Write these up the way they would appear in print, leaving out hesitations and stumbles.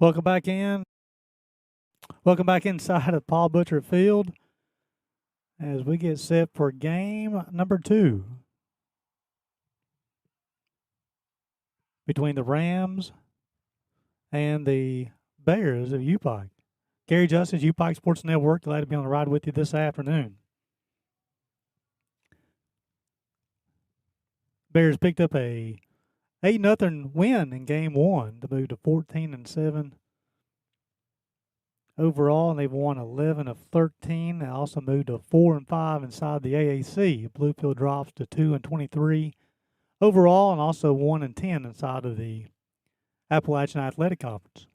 Welcome back in. Welcome back inside of Paul Butcher Field as we get set for game number 2 between the Rams and the Bears of UPIKE. Gary Justice, UPIKE Sports Network, glad to be on the ride with you this afternoon. Bears picked up a 8-0 win in game 1 to move to 14-7 overall, and they've won 11 of 13. They also moved to 4-5 inside the AAC. Bluefield drops to 2-23 overall, and also 1-10 inside of the Appalachian Athletic Conference.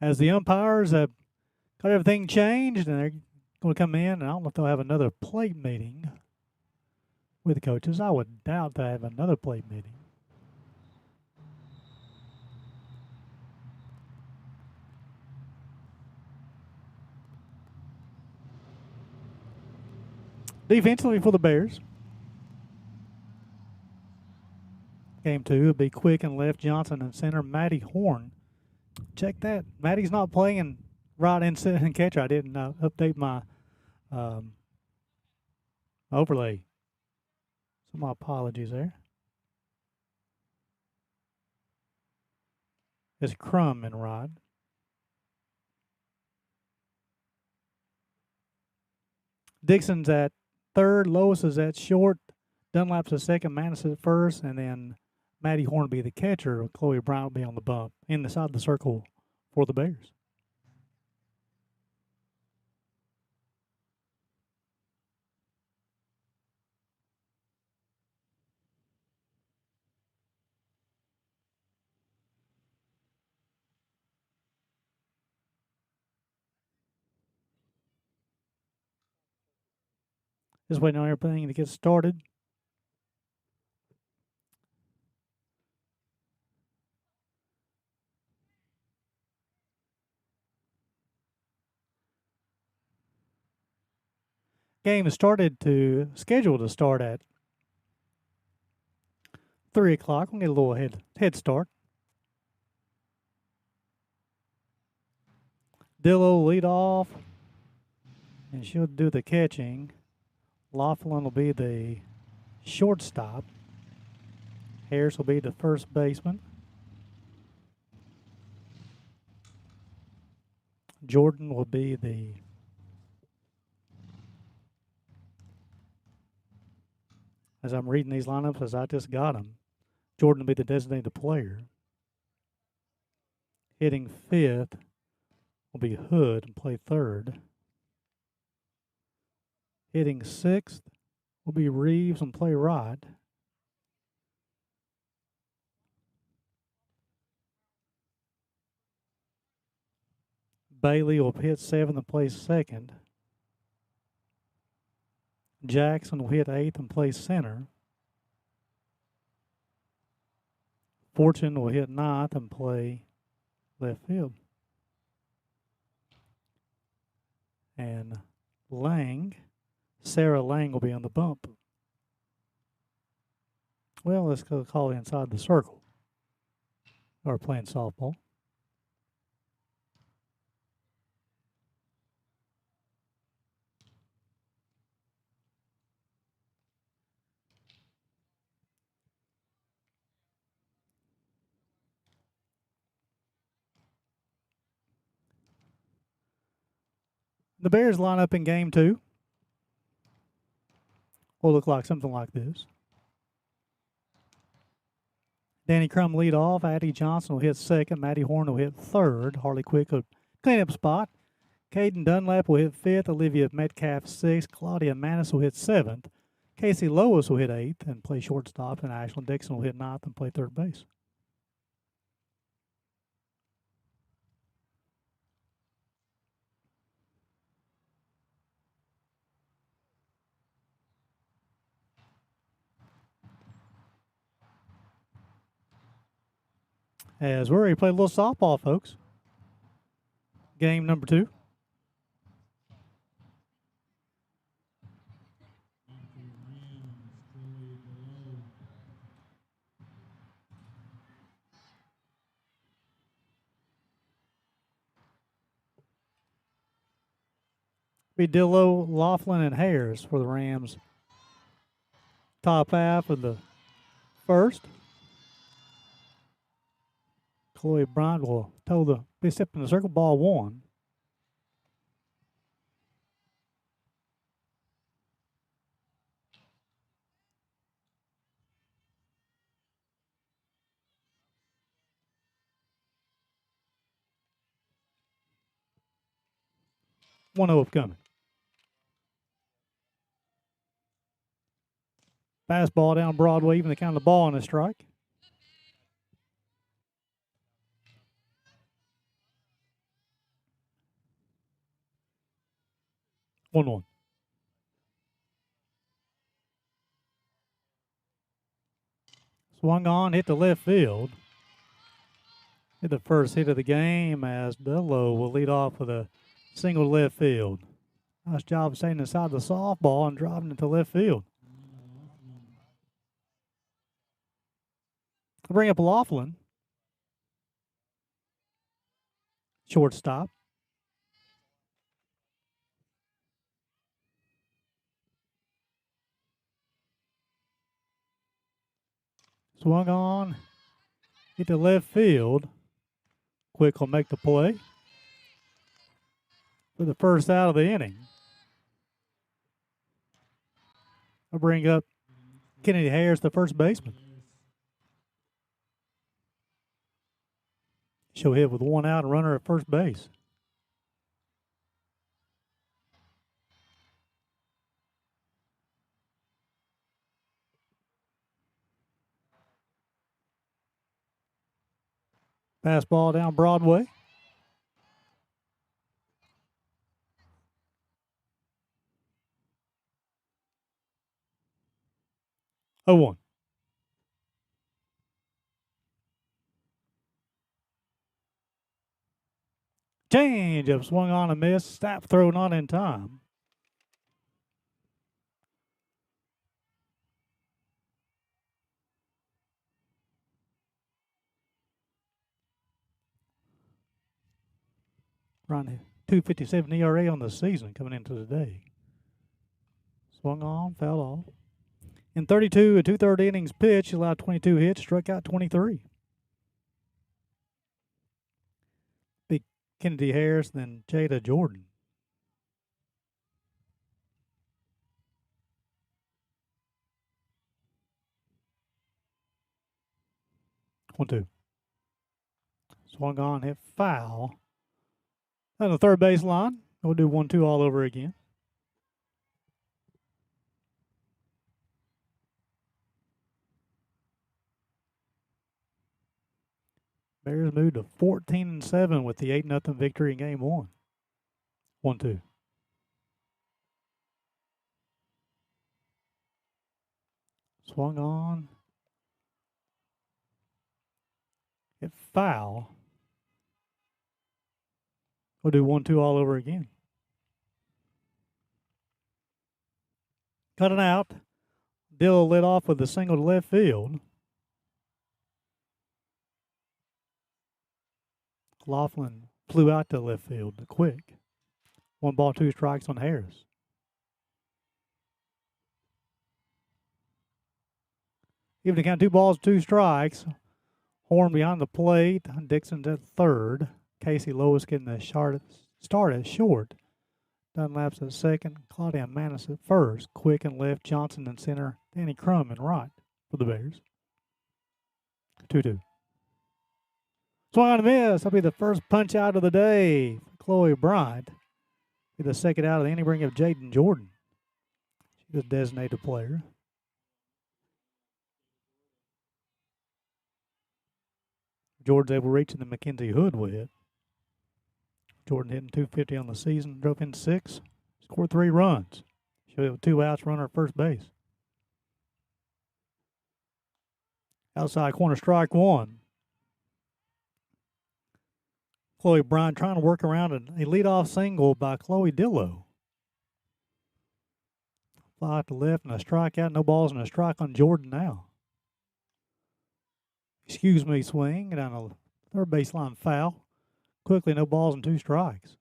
As the umpires have got everything changed, and they're going to come in, and I don't know if they'll have another plate meeting with the coaches. I would doubt they have another plate meeting. Defensively for the Bears, game 2 will be Quick and left, Johnson in center, Matty Horn. Check that. Matty's not playing right in center and catcher. I didn't update my overlay. So my apologies there. It's Crum and Rod. Dixon's at third, Lois is at short, Dunlap's at second, Manis at first, and then Matty Horn will be the catcher. Chloe Brown will be on the bump in the side of the circle for the Bears. Just waiting on everything to get started. Game is scheduled to start at 3 o'clock. We'll get a little head start. Dillo lead off, and she'll do the catching. Laughlin will be the shortstop. Harris will be the first baseman. Jordan will be the as I'm reading these lineups as I just got them, Jordan will be the designated player. Hitting fifth will be Hood and play third. Hitting sixth will be Reeves and play right. Bailey will hit seventh and play second. Jackson will hit eighth and play center. Fortune will hit ninth and play left field. And Sarah Lang will be on the bump. Well, let's go call inside the circle. Or playing softball. The Bears line up in game 2. Will look like something like this. Danny Crum lead off. Addie Johnson will hit second. Matty Horn will hit third. Harley Quick will clean up spot. Caden Dunlap will hit fifth. Olivia Metcalf sixth. Claudia Manis will hit seventh. Casey Lois will hit eighth and play shortstop. And Ashlyn Dixon will hit ninth and play third base. As we're ready to play a little softball, folks. Game number 2. Be Dillow, Laughlin, and Harris for the Rams. Top half of the first. Chloe Bryant will toe the be stepped in the circle. Ball 1. One upcoming. Fastball down Broadway, even the count of the ball on a strike. One. Swung on, hit the left field. Hit the first hit of the game as Dillow will lead off with a single left field. Nice job staying inside the softball and driving it to left field. I'll bring up Laughlin. Shortstop. Swung on, hit the left field. Quick will make the play for the first out of the inning. I'll bring up Kennedy Harris, the first baseman. She'll hit with one out and runner at first base. Fastball down Broadway. Oh, 1. Change up, swung on a miss. Snap throw not in time. Run 2.57 ERA on the season coming into today. Swung on, fouled off. In 32 and 2/3 innings pitched, he allowed 22 hits, struck out 23. Big Kennedy Harris, then Jada Jordan. One, two. Swung on, hit foul. On the third base line, we'll do 1-2 all over again. Bears moved to 14-7 with the 8-0 victory in game 1. 1-2. Swung on. Hit foul. We'll do 1-2 all over again. Cutting out. Dill lit off with a single to left field. Laughlin flew out to left field quick. 1 ball, 2 strikes on Harris. Even to count 2 balls, 2 strikes. Horn behind the plate. Dixon's at third. Casey Lois getting the start at short. Dunlap's at second. Claudia Manis at first. Quick and left. Johnson in center. Danny Crum in right for the Bears. 2-2. Swung on a miss. That'll be the first punch out of the day for Chloe Bryant. Be the second out of the inning. Bring up Jaden Jordan. She's a designated player. Jordan's able to reach in the Mackenzie Hood with it. Jordan hitting 250 on the season. Drove in 6. Scored 3 runs. She'll have 2 outs, runner at first base. Outside corner, strike 1. Chloe Bryant trying to work around a leadoff single by Chloe Dillow. Fly out to left and a strikeout. No balls and a strike on Jordan now. Excuse me, swing down the third baseline foul. Quickly, no balls and 2 strikes.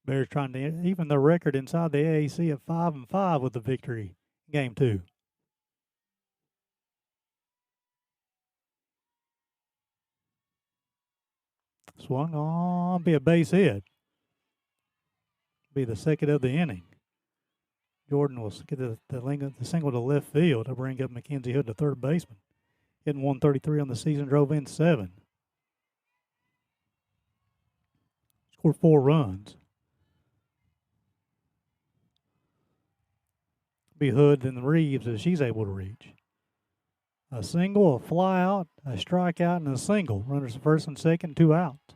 Bears trying to even their record inside the AAC at 5-5 with the victory game 2. Swung on, be a base hit. Be the second of the inning. Jordan will get the single to left field to bring up Mackenzie Hood, the third baseman. Hitting 133 on the season, drove in 7. Scored 4 runs. Be Hood and Reeves as she's able to reach. A single, a fly out, a strikeout, and a single. Runners first and second, 2 outs.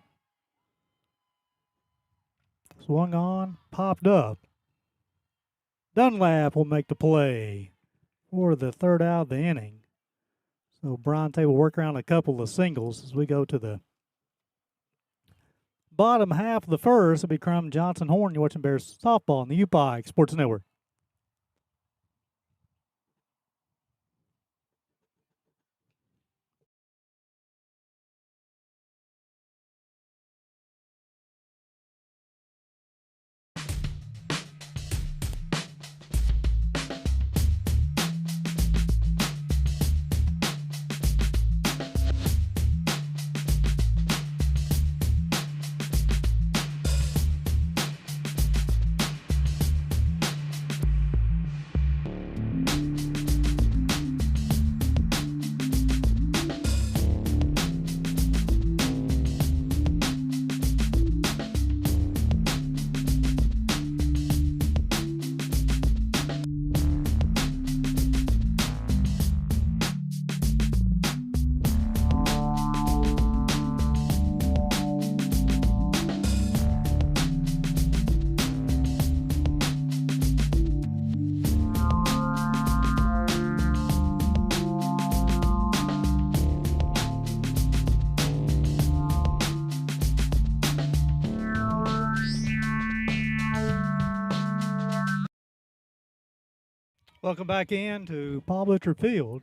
Swung on, popped up. Dunlap will make the play for the third out of the inning. So Bronte will work around a couple of singles as we go to the bottom half of the first. It'll be Crum, Johnson, Horn. You're watching Bears softball on the UPIKE Sports Network. Welcome back in to Paul Butcher Field.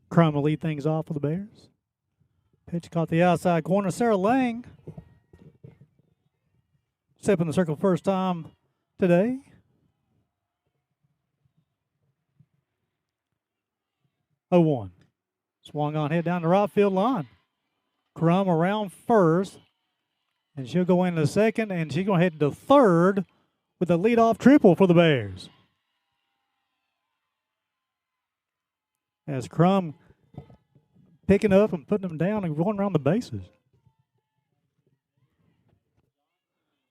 Crum will lead things off for the Bears. Pitch caught the outside corner. Sarah Lang stepping the circle first time today. Oh, 1. Swung on, hit down the right field line. Crum around first. And she'll go into second, and she's going to head to third with a leadoff triple for the Bears. As Crum picking up and putting them down and going around the bases.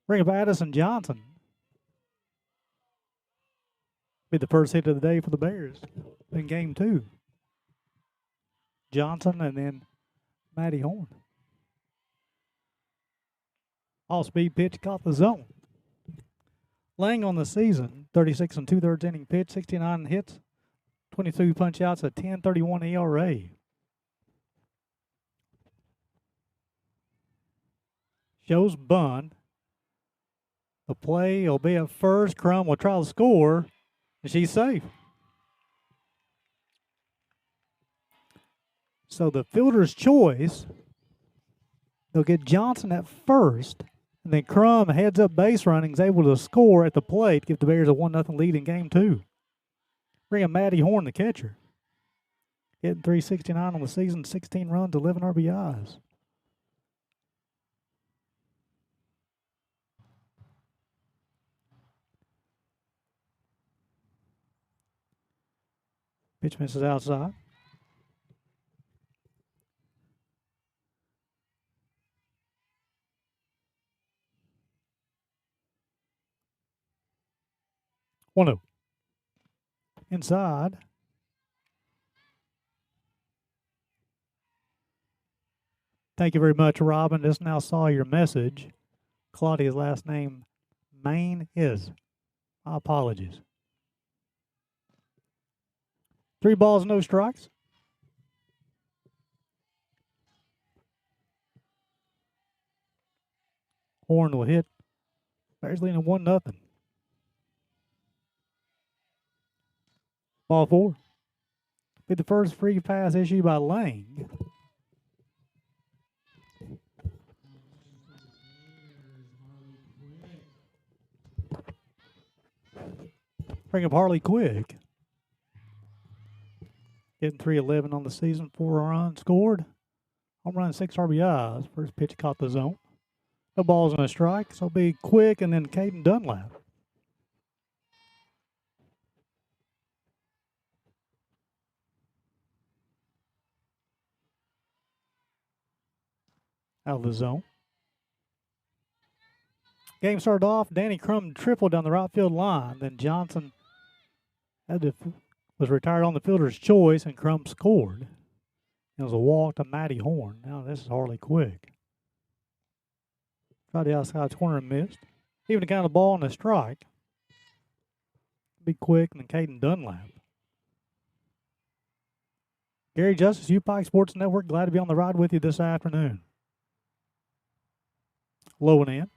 Bring up Addison Johnson. Be the first hit of the day for the Bears in game 2. Johnson and then Maddie Horn. All-speed pitch caught the zone. Lang on the season, 36 2/3 inning pitch, 69 hits, 22 punch-outs, a 10.31 ERA. Shows bunt. The play will be at first. Crum will try to score, and she's safe. So the fielder's choice, they'll get Johnson at first. And then Crum heads up base running, is able to score at the plate, give the Bears a 1-0 lead in game 2. Bring up Maddie Horn, the catcher. Hitting .369 on the season, 16 runs, 11 RBIs. Pitch misses outside. One-oh. Inside. Thank you very much, Robin. Just now saw your message. Claudia's last name, Main, is. My apologies. 3 balls, no strikes. Horn will hit. Bears leading 1-0. Ball 4. Be the first free pass issued by Lang. Bring up Harley Quick. Getting 311 on the season, 4 runs scored. Home run, 6 RBIs. First pitch caught the zone. No balls and a strike, so it'll be Quick and then Caden Dunlap. Out of the zone. Game started off. Danny Crum tripled down the right field line. Then Johnson was retired on the fielder's choice, and Crum scored. It was a walk to Matty Horn. Now this is Harley Quick. Tried the outside corner and missed. Even to count the ball and a strike. Be Quick and then Caden Dunlap. Gary Justice, UPIKE Sports Network. Glad to be on the ride with you this afternoon. Low and in.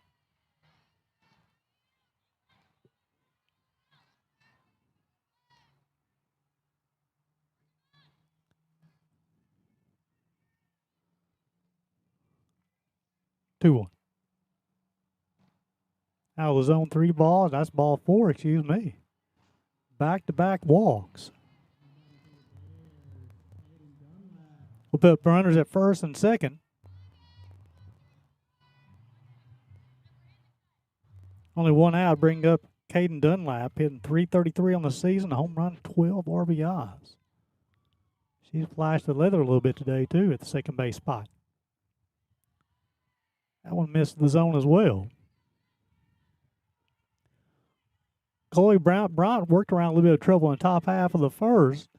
Two one. Out of the zone, 3 balls. That's ball 4, excuse me. Back-to-back walks. We'll put runners at first and second. Only one out, bring up Caden Dunlap, hitting .333 on the season, a home run, 12 RBIs. She's flashed the leather a little bit today, too, at the second base spot. That one missed the zone as well. Chloe Bryant worked around a little bit of trouble in the top half of the first.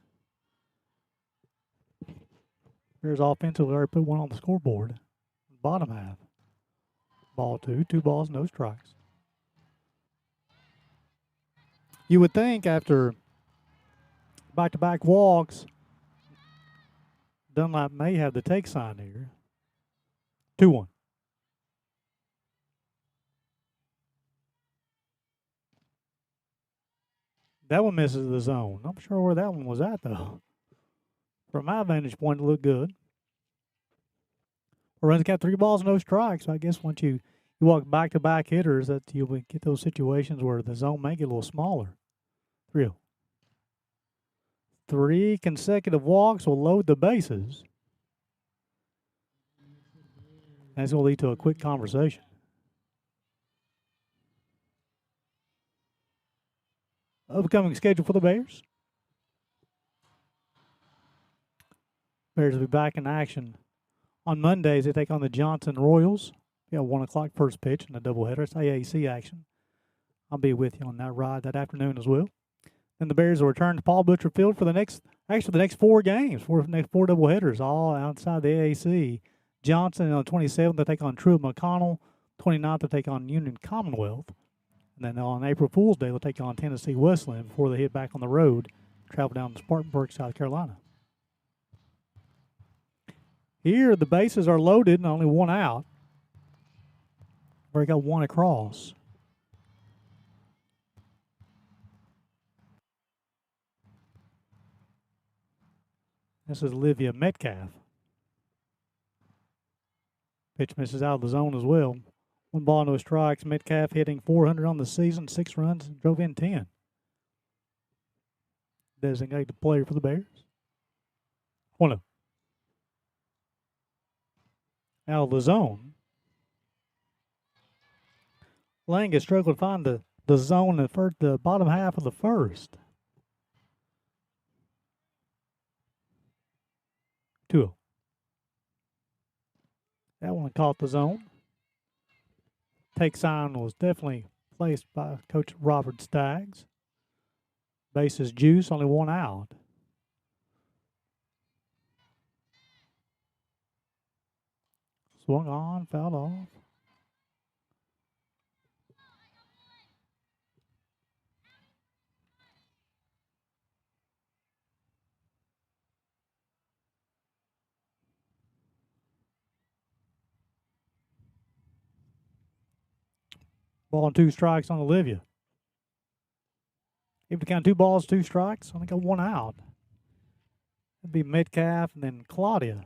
There's offensively already put one on the scoreboard. Bottom half. Ball 2, 2 balls, no strikes. You would think after back-to-back walks, Dunlap may have the take sign here. 2-1. That one misses the zone. I'm sure where that one was at, though. From my vantage point, it looked good. Runs got 3 balls, no strikes. So I guess once you walk back-to-back hitters, that you will get those situations where the zone may get a little smaller. 3-0. 3 consecutive walks will load the bases. That's going to lead to a quick conversation. Upcoming schedule for the Bears. Bears will be back in action on Mondays. They take on the Johnson Royals. We have 1 o'clock first pitch in the doubleheader. It's AAC action. I'll be with you on that ride that afternoon as well. Then the Bears will return to Paul Butcher Field for the next 4 games, for the next 4 doubleheaders, all outside the AAC. Johnson on the 27th, they'll take on Truett McConnell. 29th, they'll take on Union Commonwealth. And then on April Fool's Day, they'll take on Tennessee Wesleyan before they hit back on the road, travel down to Spartanburg, South Carolina. Here, the bases are loaded and only 1 out. We got 1 across. This is Olivia Metcalf. Pitch misses out of the zone as well. 1 ball, no strikes. Metcalf hitting .400 on the season, 6 runs, drove in 10. Designated player for the Bears. 1-0. Out of the zone. Lang has struggled to find the zone in the bottom half of the first. 2-0. That one caught the zone. Take sign was definitely placed by Coach Robert Staggs. Bases juice, only 1 out. Swung on, fouled off. Ball and 2 strikes on Olivia. If you count 2 balls, 2 strikes, only got 1 out. It'd be Metcalf and then Claudia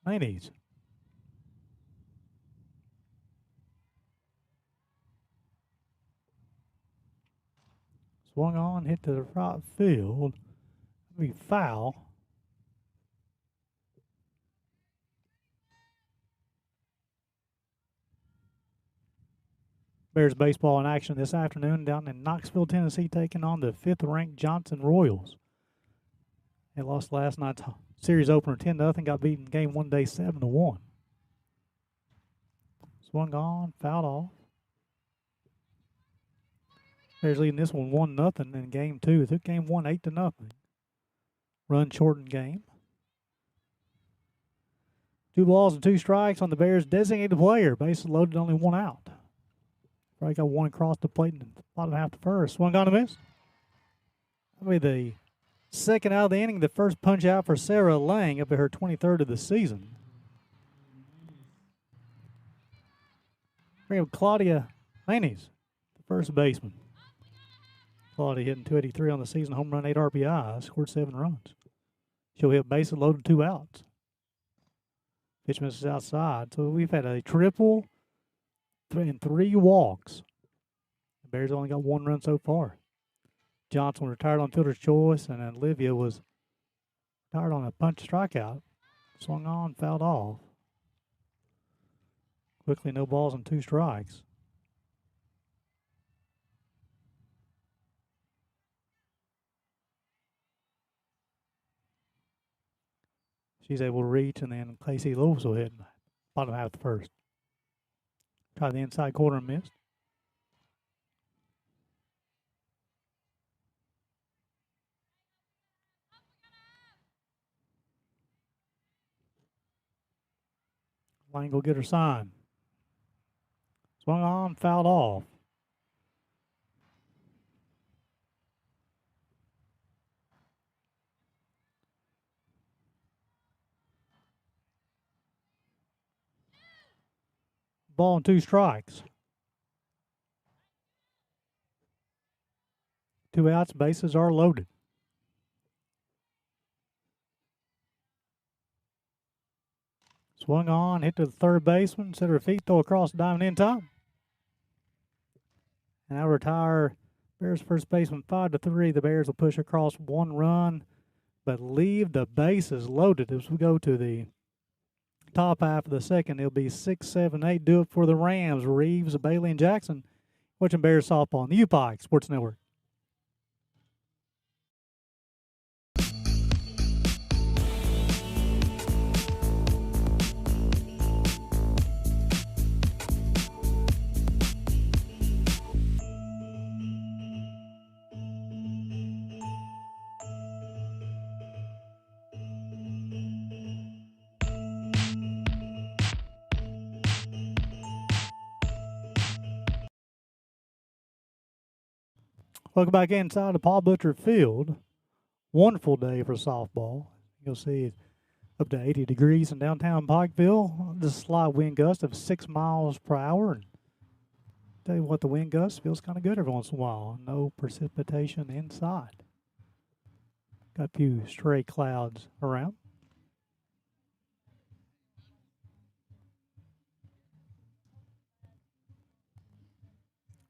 Maynes. Swung on, hit to the right field. Be foul. Bears baseball in action this afternoon down in Knoxville, Tennessee, taking on the 5th-ranked Johnson Royals. They lost last night's series opener 10-0, got beaten game one day 7-1. Swung on, fouled off. Bears leading this one 1-0 in game two. It took game one 8-0. Run shortened game. 2 balls and 2 strikes on the Bears' designated player. Bases loaded, only 1 out. Probably got 1 across the plate in the bottom half the first. Swung on a miss. That'll be the second out of the inning. The first punch out for Sarah Lang up at her 23rd of the season. We have Claudia Laney's, the first baseman. Claudia hitting .283 on the season, home run, 8 RBIs, scored 7 runs. She'll hit bases loaded, 2 outs. Pitch misses outside. So we've had a triple and 3 walks. The Bears only got 1 run so far. Johnson retired on fielder's choice, and Olivia was retired on a punch strikeout. Swung on, fouled off. Quickly, no balls and 2 strikes. She's able to reach, and then Casey Lewis will hit in the bottom half of the first. Tried the inside corner and missed. Lang will get her sign. Swung on, fouled off. Ball and 2 strikes. 2 outs, bases are loaded. Swung on, hit to the third baseman, set her feet, throw across the diamond in time. And now retire Bears first baseman 5-3. The Bears will push across 1 run, but leave the bases loaded as we go to the top half of the second. It'll be 6, 7, 8. Do it for the Rams. Reeves, Bailey, and Jackson. Watching Bears softball on the UPIKE Sports Network. Welcome back inside the Paul Butcher Field. Wonderful day for softball. You'll see it up to 80 degrees in downtown Pikeville. Just a slight wind gust of 6 miles per hour. And tell you what, the wind gust feels kind of good every once in a while. No precipitation inside. Got a few stray clouds around.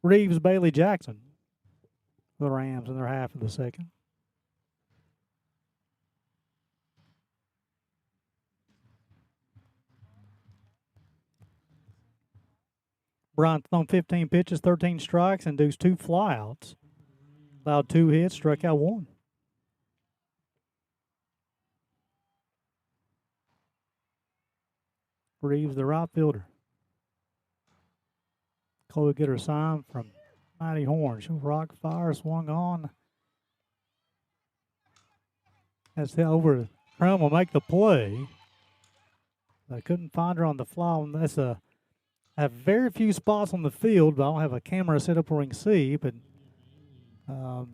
Reeves, Bailey, Jackson. The Rams in their half of the second. Bryant thrown 15 pitches, 13 strikes, induced 2 flyouts. Allowed 2 hits, struck out 1. Reeves, the right fielder. Chloe get her sign from Mighty Horn. She'll rock fire, swung on. That's over. Crum will make the play. I couldn't find her on the fly. That's I have very few spots on the field, but I don't have a camera set up where we can see. But that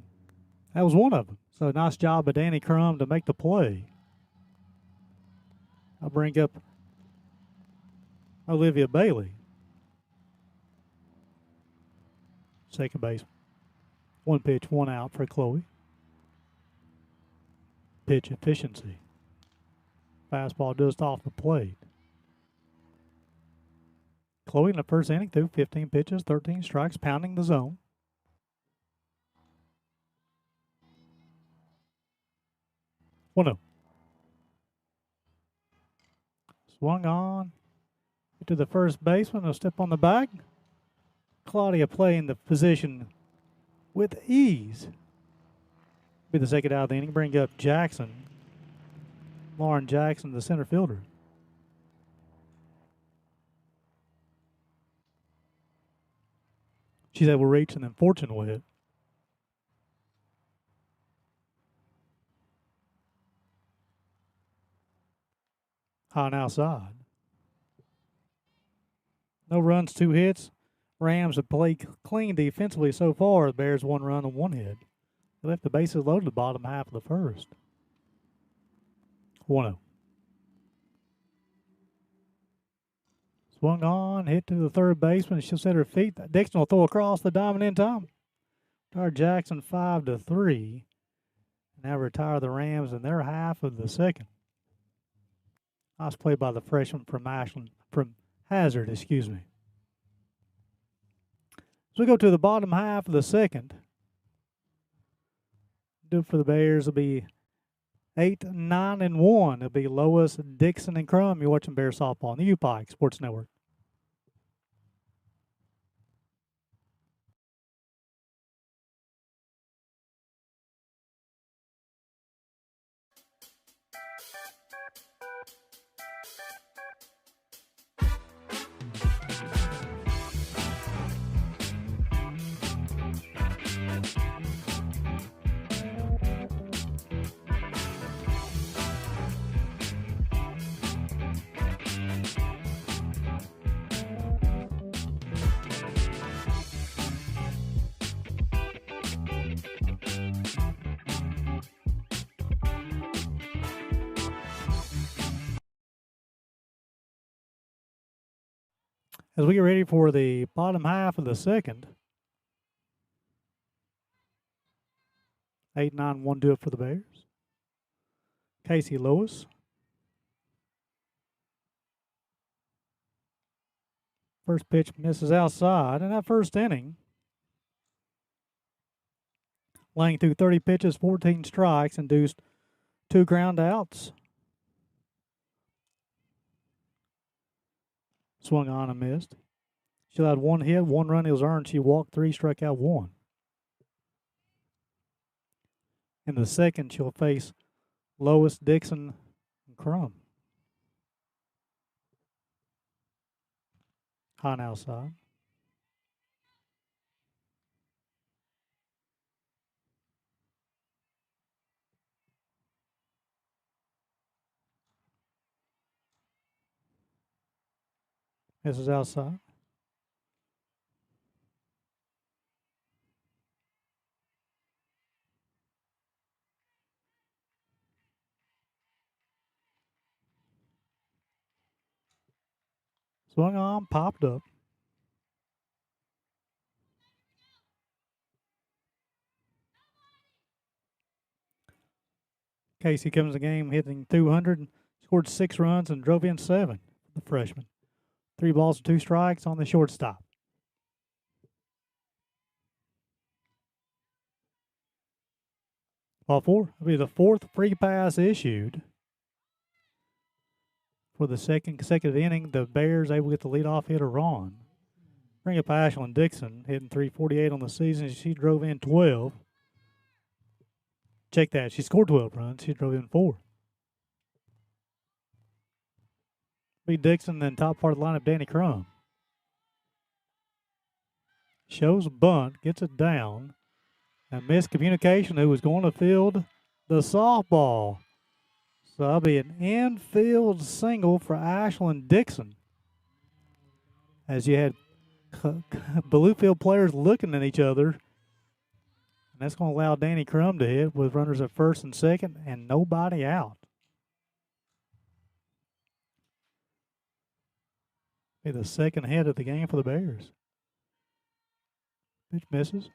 was one of them. So nice job by Danny Crum to make the play. I'll bring up Olivia Bailey. Second base. 1 pitch, 1 out for Chloe. Pitch efficiency. Fastball just off the plate. Chloe in the first inning threw 15 pitches, 13 strikes, pounding the zone. 1-0. Swung on. Get to the first baseman. He'll step on the bag. Claudia playing the position with ease. Be the second out of the inning. Bring up Jackson. Lauren Jackson, the center fielder. She's able to reach and then Fortune will hit. High and outside. No runs, 2 hits. Rams have played clean defensively so far. The Bears 1 run and 1 hit. They left the bases loaded the bottom half of the first. 1-0. Swung on, hit to the third baseman. She'll set her feet. Dixon will throw across the diamond in time. Retire Jackson 5-3. Now retire the Rams in their half of the second. Nice play by the freshman from Hazard, excuse me. So we go to the bottom half of the second. Do it for the Bears will be 8, 9, and 1. It'll be Lois, Dixon, and Crum. You're watching Bears softball on the UPIKE Sports Network. As we get ready for the bottom half of the second, 8, 9, 1 do it for the Bears. Casey Lewis. First pitch misses outside. In that first inning, Lang threw 30 pitches, 14 strikes, induced 2 ground outs. Swung on and missed. She had 1 hit, 1 run was earned. She walked 3, struck out 1. In the second, she'll face Lois, Dixon, and Crum. High and outside. This is outside. Swung on, popped up. Casey comes to the game hitting 200, scored 6 runs and drove in 7. The freshman. 3 balls and 2 strikes on the shortstop. Ball 4 will be the 4th free pass issued. For the second consecutive inning, the Bears able to get the leadoff hitter on. Bring up Ashlyn Dixon, hitting .348 on the season. She drove in 12. Check that. She scored 12 runs. She drove in 4. Be Dixon, then top part of the lineup, Danny Crum. Shows a bunt, gets it down. And miscommunication who was going to field the softball. So that'll be an infield single for Ashlyn Dixon. As you had Bluefield players looking at each other. And that's going to allow Danny Crum to hit with runners at first and second and nobody out. Be the second hit of the game for the Bears. Pitch misses.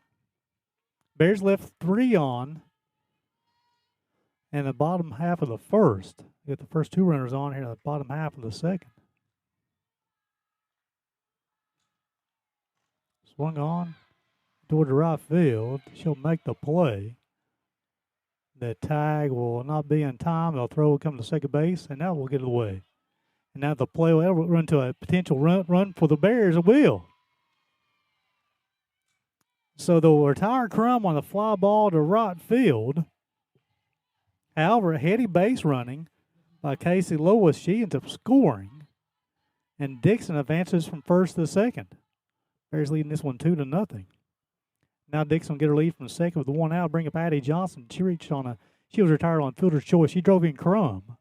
Bears left 3 on in the bottom half of the first. Get the first 2 runners on here in the bottom half of the second. Swung on toward the right field. She'll make the play. The tag will not be in time. They'll throw will come to second base, and that will get it away. And now the play will run to a potential run for the Bears. It will. So they'll retire Crum on the fly ball to right field. However, a heady base running by Casey Lewis. She ends up scoring. And Dixon advances from first to second. Bears leading this one 2-0. Now Dixon will get her lead from second with one out. Bring up Addie Johnson. She was retired on fielder's choice. She drove in Crum.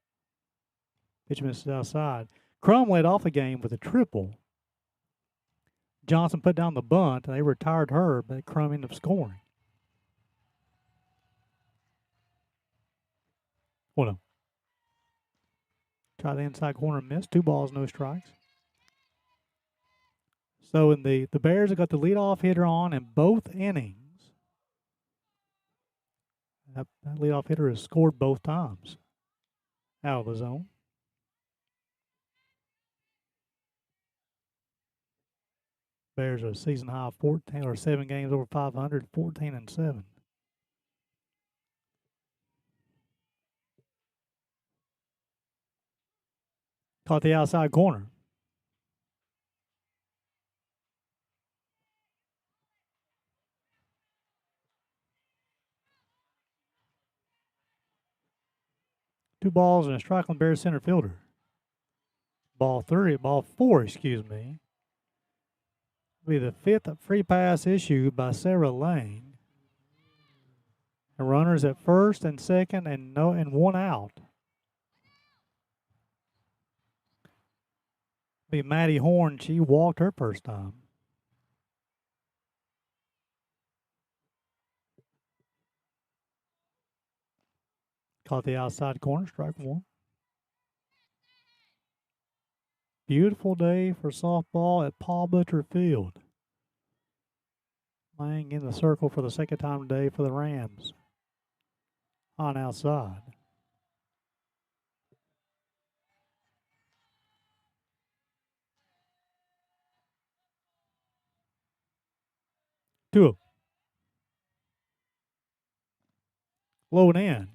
Pitch misses outside. Crum led off the game with a triple. Johnson put down the bunt, and they retired her, but Crum ended up scoring. 1-0. Try the inside corner, miss. 2 balls, no strikes. So in the Bears have got the leadoff hitter on in both innings. That leadoff hitter has scored both times out of the zone. Bears are a season high 14 or 7 games over 500, 14-7. Caught the outside corner. Two balls and a strike on Bears center fielder. Ball 4, excuse me. Will be the 5th free pass issued by Sarah Lang. The runners at first and second and 1 out. Be Maddie Horn. She walked her first time. Caught the outside corner, strike 1. Beautiful day for softball at Paul Butcher Field. Lang in the circle for the second time today for the Rams. On outside. Two. Low and in.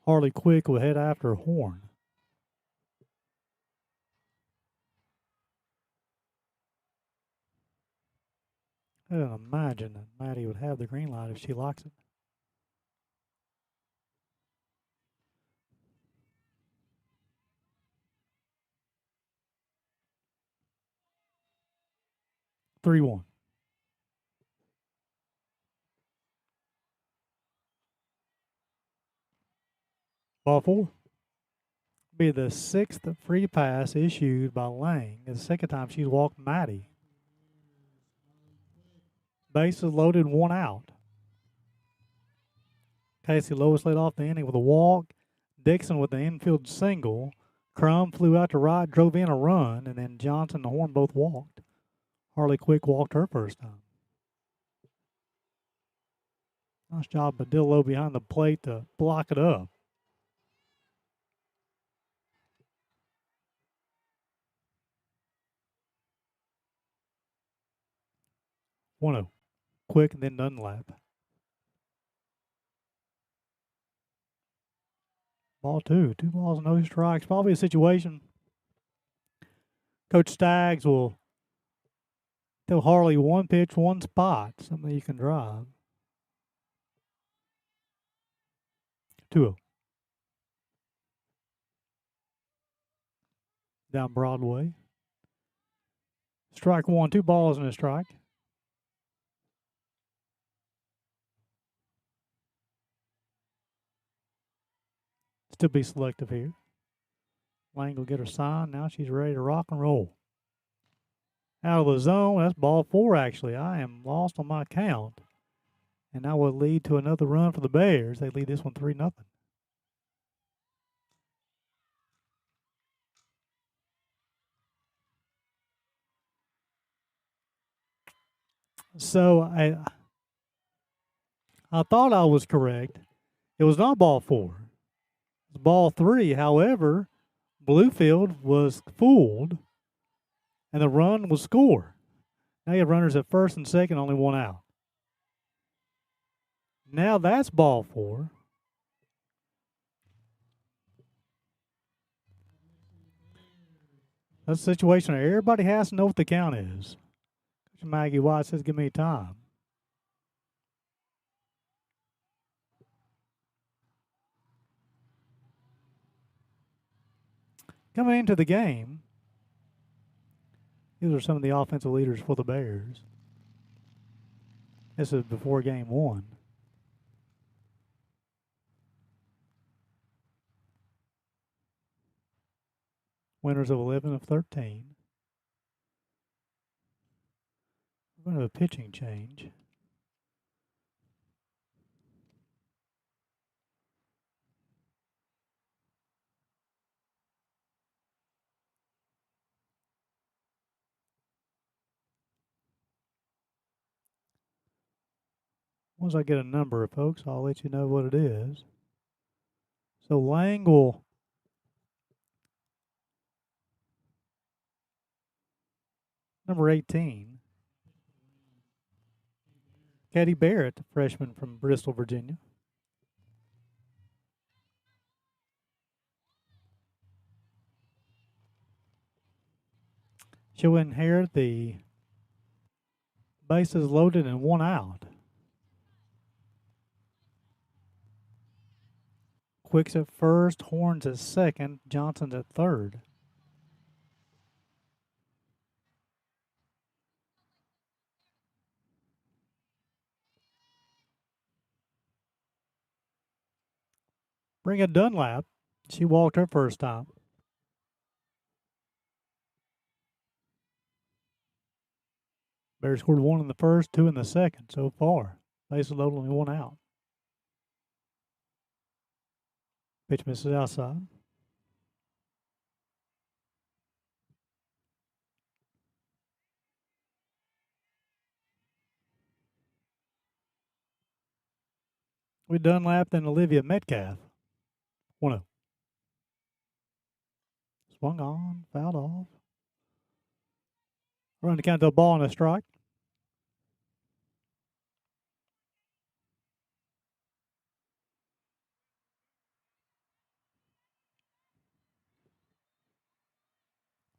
Harley Quick will head after Horn. I don't imagine that Maddie would have the green light if she likes it. Three one. Ball 4. Be the 6th free pass issued by Lang. It's the second time she's walked Maddie. Bases loaded, 1 out. Casey Lois led off the inning with a walk. Dixon with the infield single. Crum flew out to right, drove in a run, and then Johnson and Horn both walked. Harley Quick walked her first time. Nice job by Dillo behind the plate to block it up. 1-0. Quick and then Dunlap. Ball 2. 2 balls, no strikes. Probably a situation Coach Staggs will tell Harley 1 pitch, 1 spot. Something you can drive. 2-0. Down Broadway. Strike 1. 2 balls and a strike. Still be selective here. Lang will get her sign. Now she's ready to rock and roll. Out of the zone. That's ball 4, actually. I am lost on my count. And that will lead to another run for the Bears. They lead this one 3-0. So I thought I was correct. It was not ball 4. It was ball 3. However, Bluefield was fooled, and the run was scored. Now you have runners at first and second, only 1 out. Now that's ball 4. That's a situation where everybody has to know what the count is. Maggie White says, give me time. Coming into the game, these are some of the offensive leaders for the Bears. This is before game 1. Winners of 11 of 13. We're going to have a pitching change. Once I get a number, folks, I'll let you know what it is. So Lang will number 18. Katie Barrett, freshman from Bristol, Virginia. She'll inherit the bases loaded and 1 out. Quicks at first, Horns at second, Johnson's at third. Bring a Dunlap. She walked her first time. Bears scored 1 in the first, 2 in the second so far. Bases loaded, only 1 out. Pitch misses outside. With Dunlap and Olivia Metcalf. 1-0. Swung on, fouled off. Run to count to a ball and a strike.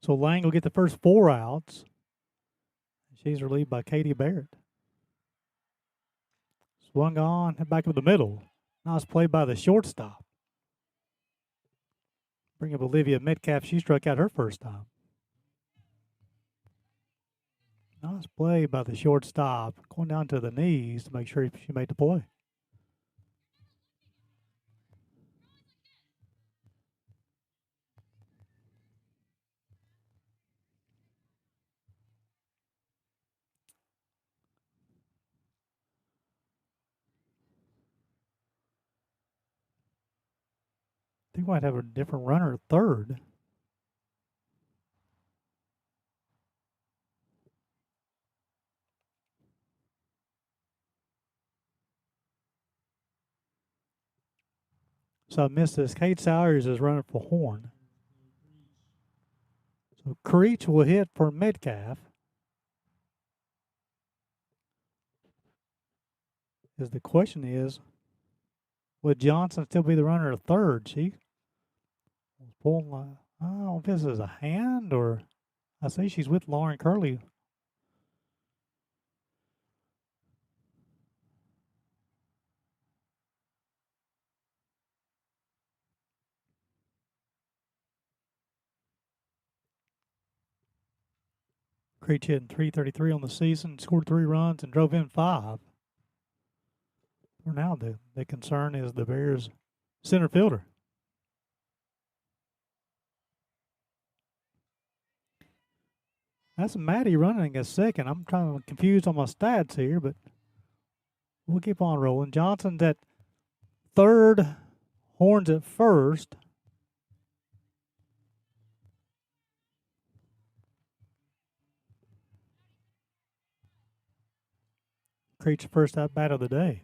So Lang will get the first 4 outs. She's relieved by Katie Barrett. Swung on, back up the middle. Nice play by the shortstop. Bring up Olivia Metcalf. She struck out her first time. Nice play by the shortstop. Going down to the knees to make sure she made the play. I think we might have a different runner at third. So I missed this. Kate Sowers is running for Horn. So Creech will hit for Metcalf. The question is, would Johnson still be the runner at third? She was pulling. I don't know if this is a hand or I see she's with Lauren Curley. Creech hitting .333 on the season, scored 3 runs and drove in 5. For now, the concern is the Bears' center fielder. That's Maddie running a second. I'm trying to confused on my stats here, but we'll keep on rolling. Johnson's at third, Horns at first. Creech first at bat of the day.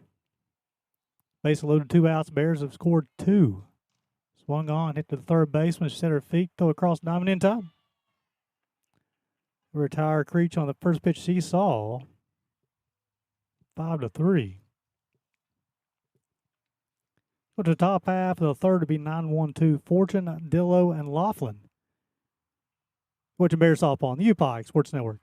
Base loaded, 2 outs. Bears have scored 2. Swung on, hit to the third baseman, set her feet, throw across diamond in time. Retire Creech on the first pitch she saw. 5-3. Go to the top half of the third to be 9-1-2, Fortune, Dillo, and Laughlin. Fortune Bears softball on the UPIKE Sports Network.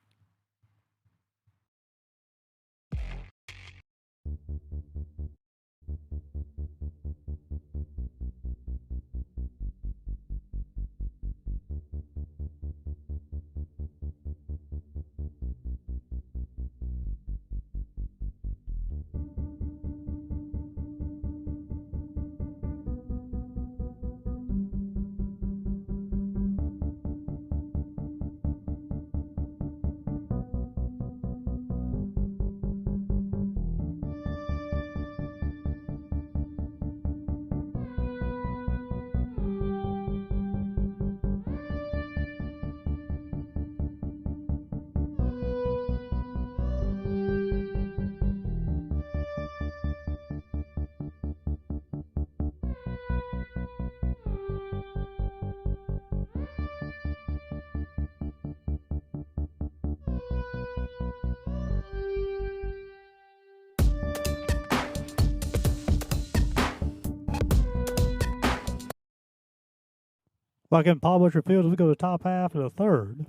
Welcome, Paul Butcher Field, as we go to the top half of the third.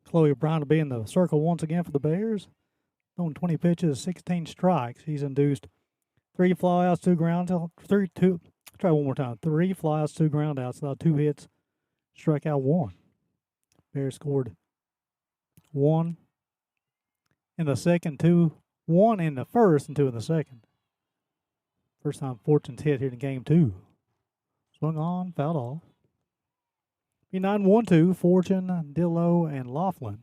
Chloe Brown will be in the circle once again for the Bears. Throwing 20 pitches, 16 strikes. He's induced 3 flyouts, 2 ground outs, 2. Try one more time. 3 flyouts, 2 ground outs, allowed 2 hits, struck out 1. Bears scored 1 in the second, 2, 1 in the first, and 2 in the second. First time Fortune's hit here in game 2. Swung on, fouled off. Be 9-1-2, Fortune, Dillo, and Laughlin.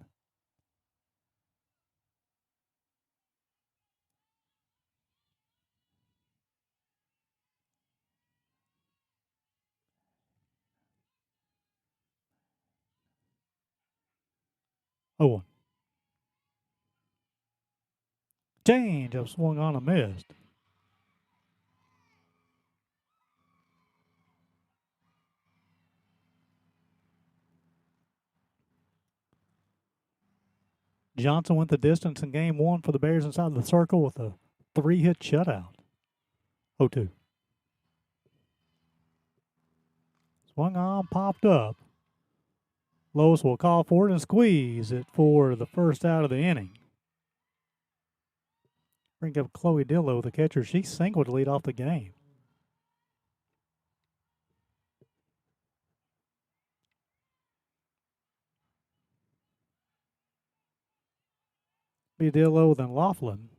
Oh, change up, swung on and missed. Johnson went the distance in game 1 for the Bears inside the circle with a 3-hit shutout. 0-2. Swung on, popped up. Lois will call for it and squeeze it for the first out of the inning. Bring up Chloe Dillo, the catcher. She singled to lead off the game. Be Dillo, then Laughlin.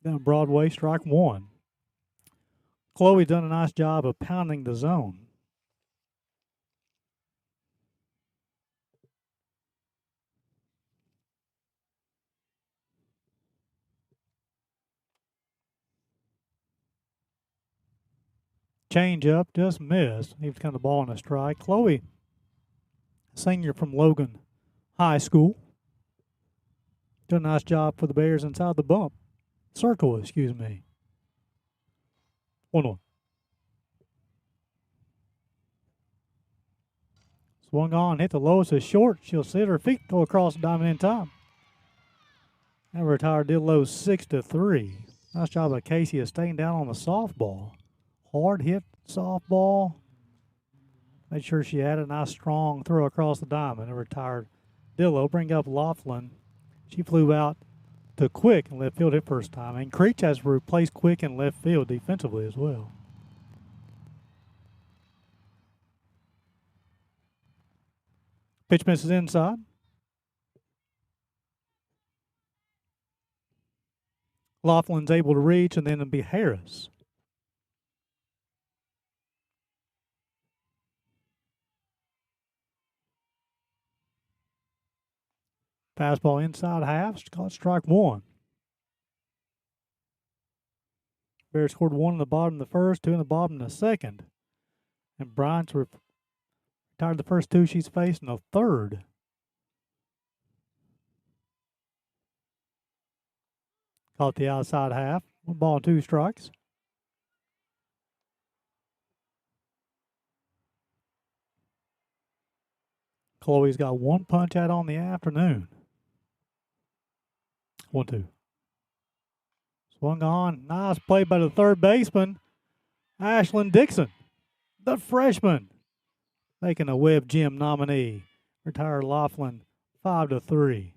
Down Broadway, strike 1. Chloe done a nice job of pounding the zone. Change up, just missed. He was kind of ball in a strike. Chloe, senior from Logan High School. Done a nice job for the Bears inside the bump. Circle, excuse me. 1-1. Swung on, hit the lowest is short. She'll sit her feet, go across the diamond in time. And retired Dillo 6-3. Nice job by Casey of staying down on the softball. Hard hit softball. Made sure she had a nice strong throw across the diamond and retired Dillo. Bring up Laughlin. She flew out to Quick in left field hit first time. And Creech has replaced Quick in left field defensively as well. Pitch misses inside. Laughlin's able to reach, and then it'll be Harris. Fastball inside half, caught strike 1. Bears scored 1 in the bottom of the first, 2 in the bottom of the second. And Bryant's retired the first 2 she's faced in the third. Caught the outside half, 1 ball and 2 strikes. Chloe's got one punch out on the afternoon. 1-2. Swung on. Nice play by the third baseman, Ashlyn Dixon, the freshman, making a Webb Gym nominee. Retired Laughlin 5-3.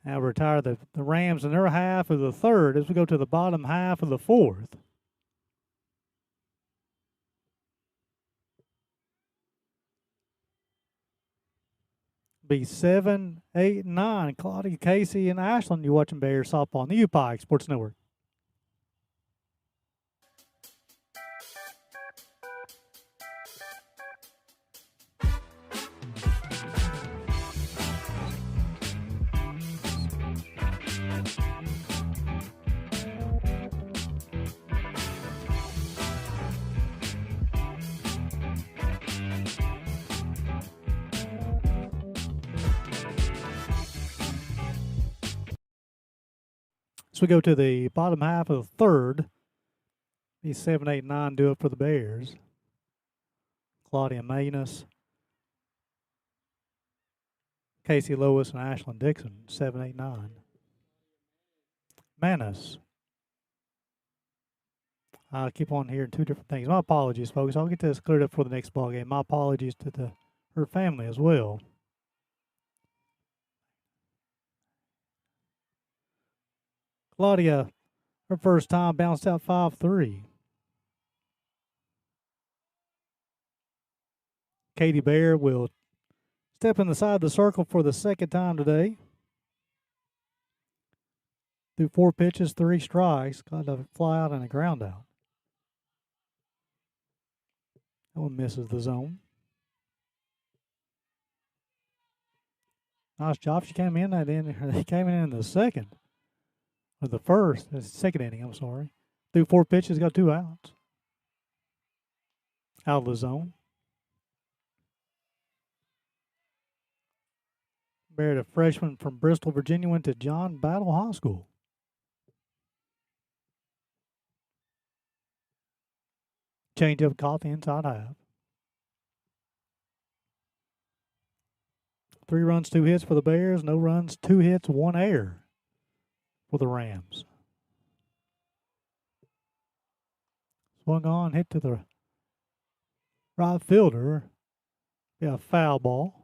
Now retire the Rams in their half of the third as we go to the bottom half of the fourth. Be 7, 8, 9. Claudia, Casey, and Ashland. You're watching Bears softball on the UPIKE Sports Network. So we go to the bottom half of the third. These 7, 8, 9 do it for the Bears. Claudia Manus, Casey Lewis, and Ashlyn Dixon, 7, 8, 9. Manus. I keep on hearing two different things. My apologies, folks. I'll get this cleared up for the next ball game. My apologies to her family as well. Claudia, her first time, bounced out 5-3. Katie Bear will step in the side of the circle for the second time today. Through 4 pitches, 3 strikes. Got a fly out and a ground out. That one misses the zone. Nice job. She came in that inning. They came in the second. Or the first. The second inning, I'm sorry. Through 4 pitches, got 2 outs. Out of the zone. Barrett, a freshman from Bristol, Virginia, went to John Battle High School. Change up caught the inside half. 3 runs, 2 hits for the Bears. No runs, 2 hits, 1 error for the Rams. Swung on, hit to the right fielder. Yeah, foul ball.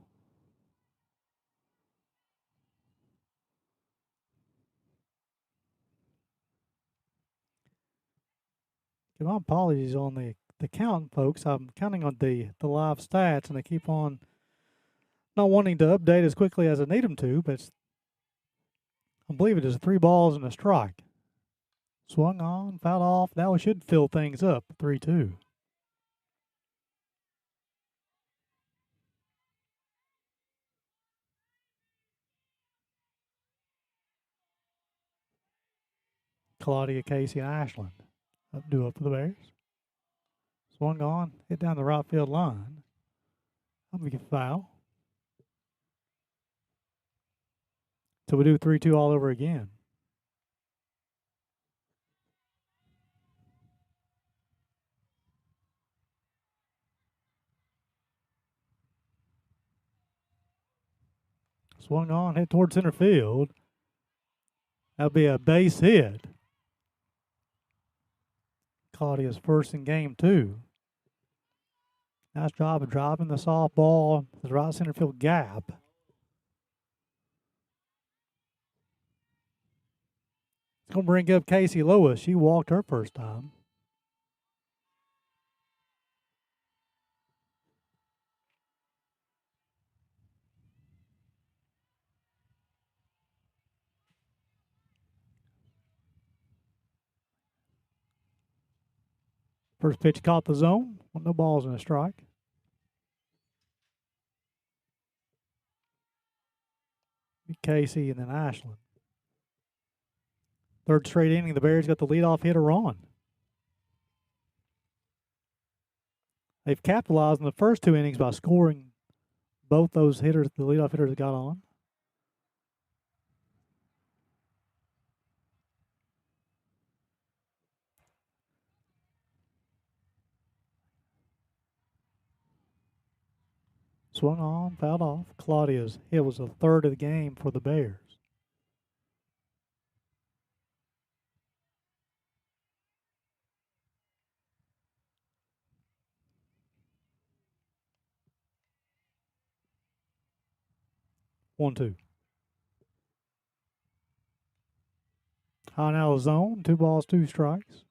My apologies on the count, folks. I'm counting on the live stats, and they keep on not wanting to update as quickly as I need them to, but I believe it is 3 balls and a strike. Swung on, fouled off. That one should fill things up, 3-2. Claudia, Casey, and Ashland do up for the Bears. Swung on, hit down the right field line. I'm going to get foul. So we do 3-2 all over again. Swung on, hit towards center field. That'll be a base hit. Claudia's first in game 2. Nice job of driving the softball to the right center field gap. It's going to bring up Casey Lewis. She walked her first time. First pitch caught the zone. No balls and a strike. Casey and then Ashland. Third straight inning, the Bears got the leadoff hitter on. They've capitalized in the first 2 innings by scoring both those hitters, the leadoff hitters got on. Swung on, fouled off. Claudia's hit was the third of the game for the Bears. One, two. High now zone. 2 balls, 2 strikes.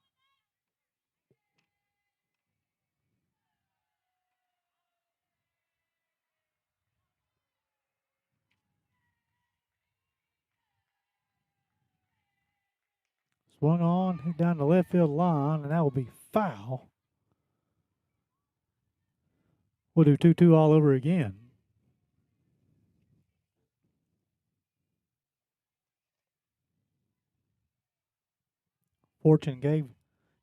Swung on, hit down the left field line, and that will be foul. We'll do 2-2 all over again. Fortune gave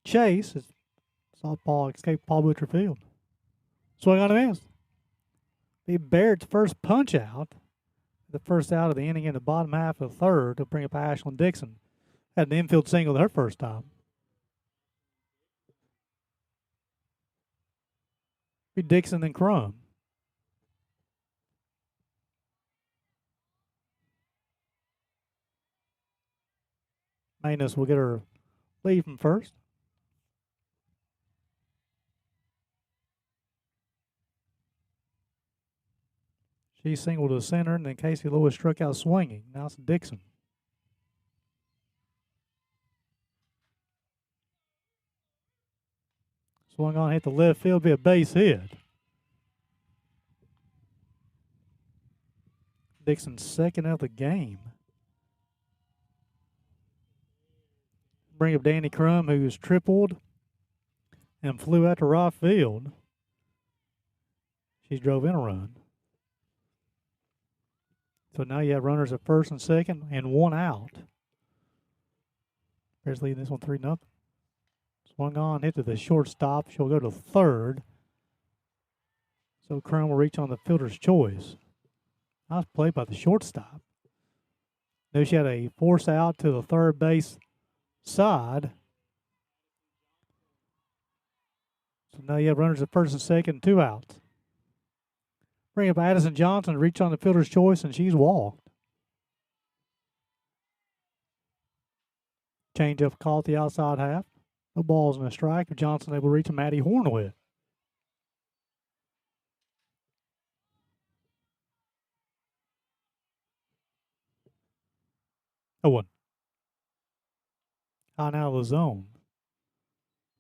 chase as softball escaped Paul Butcher Field. Swung on and missed. Be Barrett's first punch out. The first out of the inning in the bottom half of the third to bring up Ashlyn Dixon. Had an infield single her first time. Be Dixon and Crum. Manus will get her lead from first. She singled to center, and then Casey Lewis struck out swinging. Now it's Dixon. Swung on, hit the left field, be a base hit. Dixon's second of the game. Bring up Danny Crum, who's tripled and flew out to right field. She drove in a run. So now you have runners at first and second and 1 out. Bears leading this one 3-0. Swung on, hit to the shortstop. She'll go to third. So Crum will reach on the fielder's choice. Nice play by the shortstop. Now she had a force out to the third base side. So now you have runners at first and second, 2 outs. Bring up Addison Johnson to reach on the fielder's choice, and she's walked. Change up call at the outside half. No balls and a strike. Johnson able to reach a Maddie Horn with. Oh, one. High now the zone.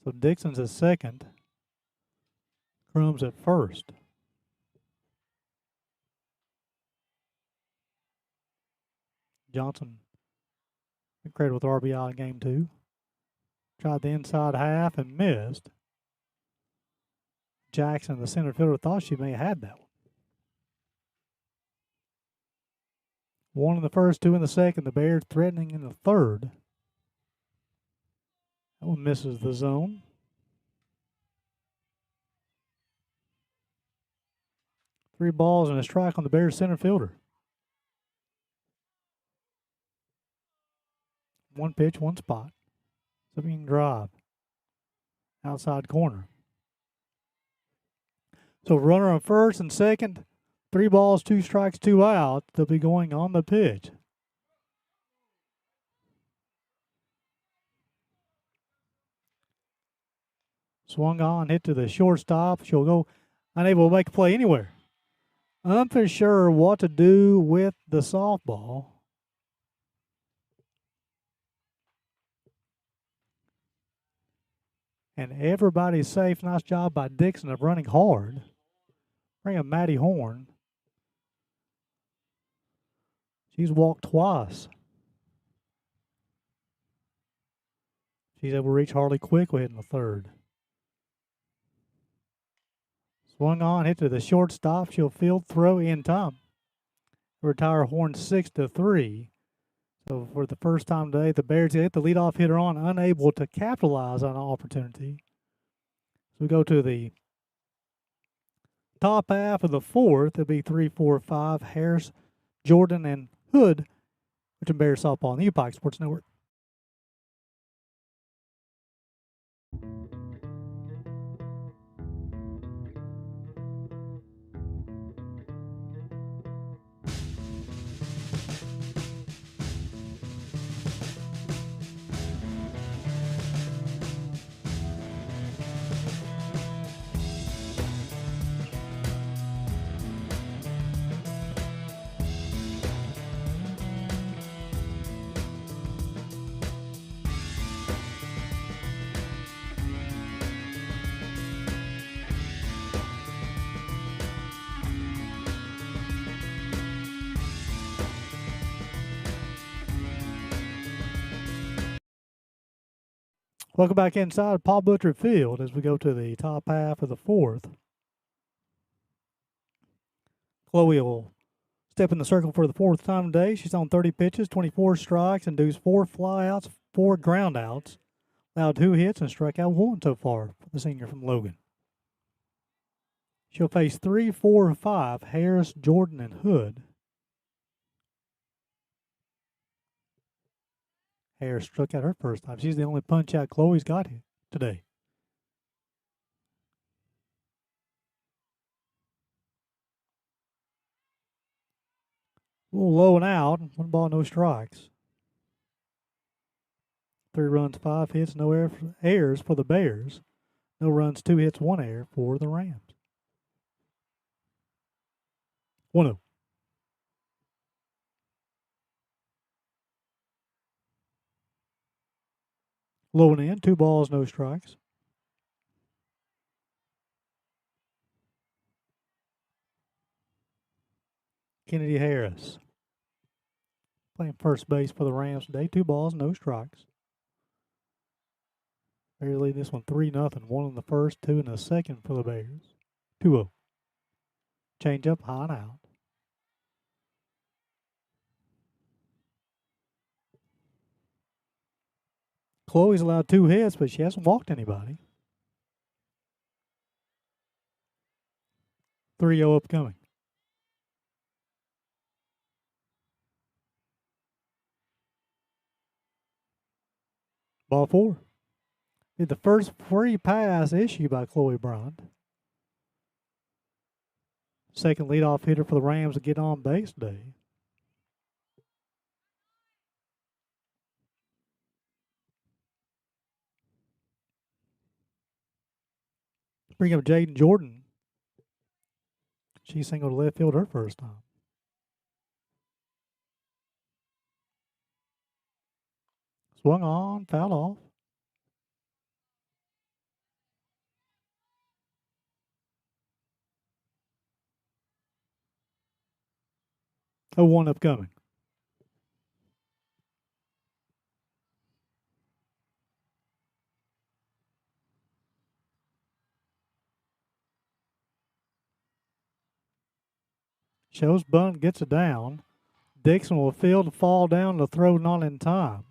So Dixon's at second. Crum's at first. Johnson credited with RBI in game 2. Tried the inside half and missed. Jackson, the center fielder, thought she may have had that one. 1 in the first, 2 in the second. The Bears threatening in the third. That one misses the zone. Three balls and a strike on the Bears center fielder. 1 pitch, 1 spot. Swinging drive. Outside corner. So runner on first and second. 3 balls, 2 strikes, 2 out. They'll be going on the pitch. Swung on, hit to the shortstop. She'll go unable to make a play anywhere. I'm for sure what to do with the softball. And everybody's safe. Nice job by Dixon of running hard. Bring up Maddie Horn. She's walked twice. She's able to reach Harley quickly in the third. Swung on, hit to the shortstop. She'll field throw in time. Retire Horn 6-3. So for the first time today, the Bears hit the leadoff hitter on, unable to capitalize on an opportunity. So we go to the top half of the fourth. It'll be 3, 4, 5. Harris, Jordan, and Hood, which is Bears softball on the UPIKE Sports Network. Welcome back inside Paul Butcher Field as we go to the top half of the fourth. Chloe will step in the circle for the fourth time today. She's on 30 pitches, 24 strikes, and does 4 flyouts, 4 groundouts. Allowed 2 hits and struck out 1 so far for the senior from Logan. She'll face 3, 4, and 5, Harris, Jordan, and Hood. Harris struck out her first time. She's the only punch-out Chloe's got here today. A little low and out. 1 ball, no strikes. 3 runs, 5 hits, no errors for the Bears. No runs, 2 hits, 1 error for the Rams. 1-0. Low and in, 2 balls, no strikes. Kennedy Harris playing first base for the Rams today. 2 balls, no strikes. Bears lead this one 3-0. 1 in the first, 2 in the second for the Bears. 2-0. Change up, high and out. Chloe's allowed 2 hits, but she hasn't walked anybody. 3-0 upcoming. Ball 4. Did the first free pass issued by Chloe Bryant. Second leadoff hitter for the Rams to get on base today. Bring up Jaden Jordan. She singled to left field her first time. Swung on, foul off. Oh, 1 upcoming. Shows bunt, gets it down. Dixon will field and fall down to throw not in time.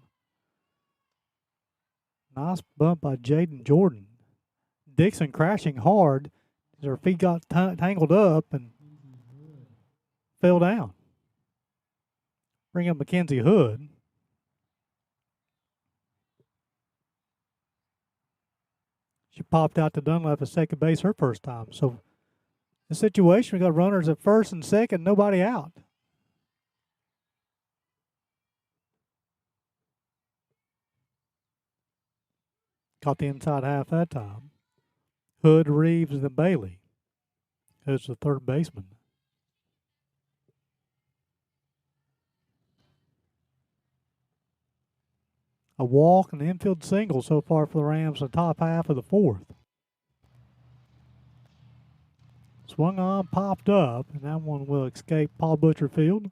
Nice bunt by Jaden Jordan. Dixon crashing hard. Her feet got tangled up and fell down. Bring up Mackenzie Hood. She popped out to Dunlap at second base her first time. So the situation, we got runners at first and second, nobody out. Caught the inside half that time. Hood, Reeves, and then Bailey. Hood's the third baseman. A walk and an infield single so far for the Rams in the top half of the fourth. Swung on, popped up, and that one will escape Paul Butcher Field.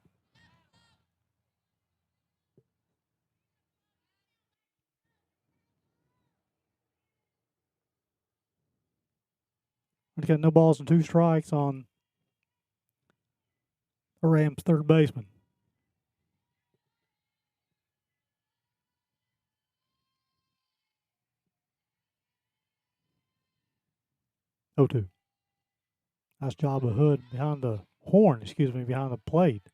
We got no balls and 2 strikes on the Rams' third baseman. Oh, 2. Nice job of Hood behind the behind the plate.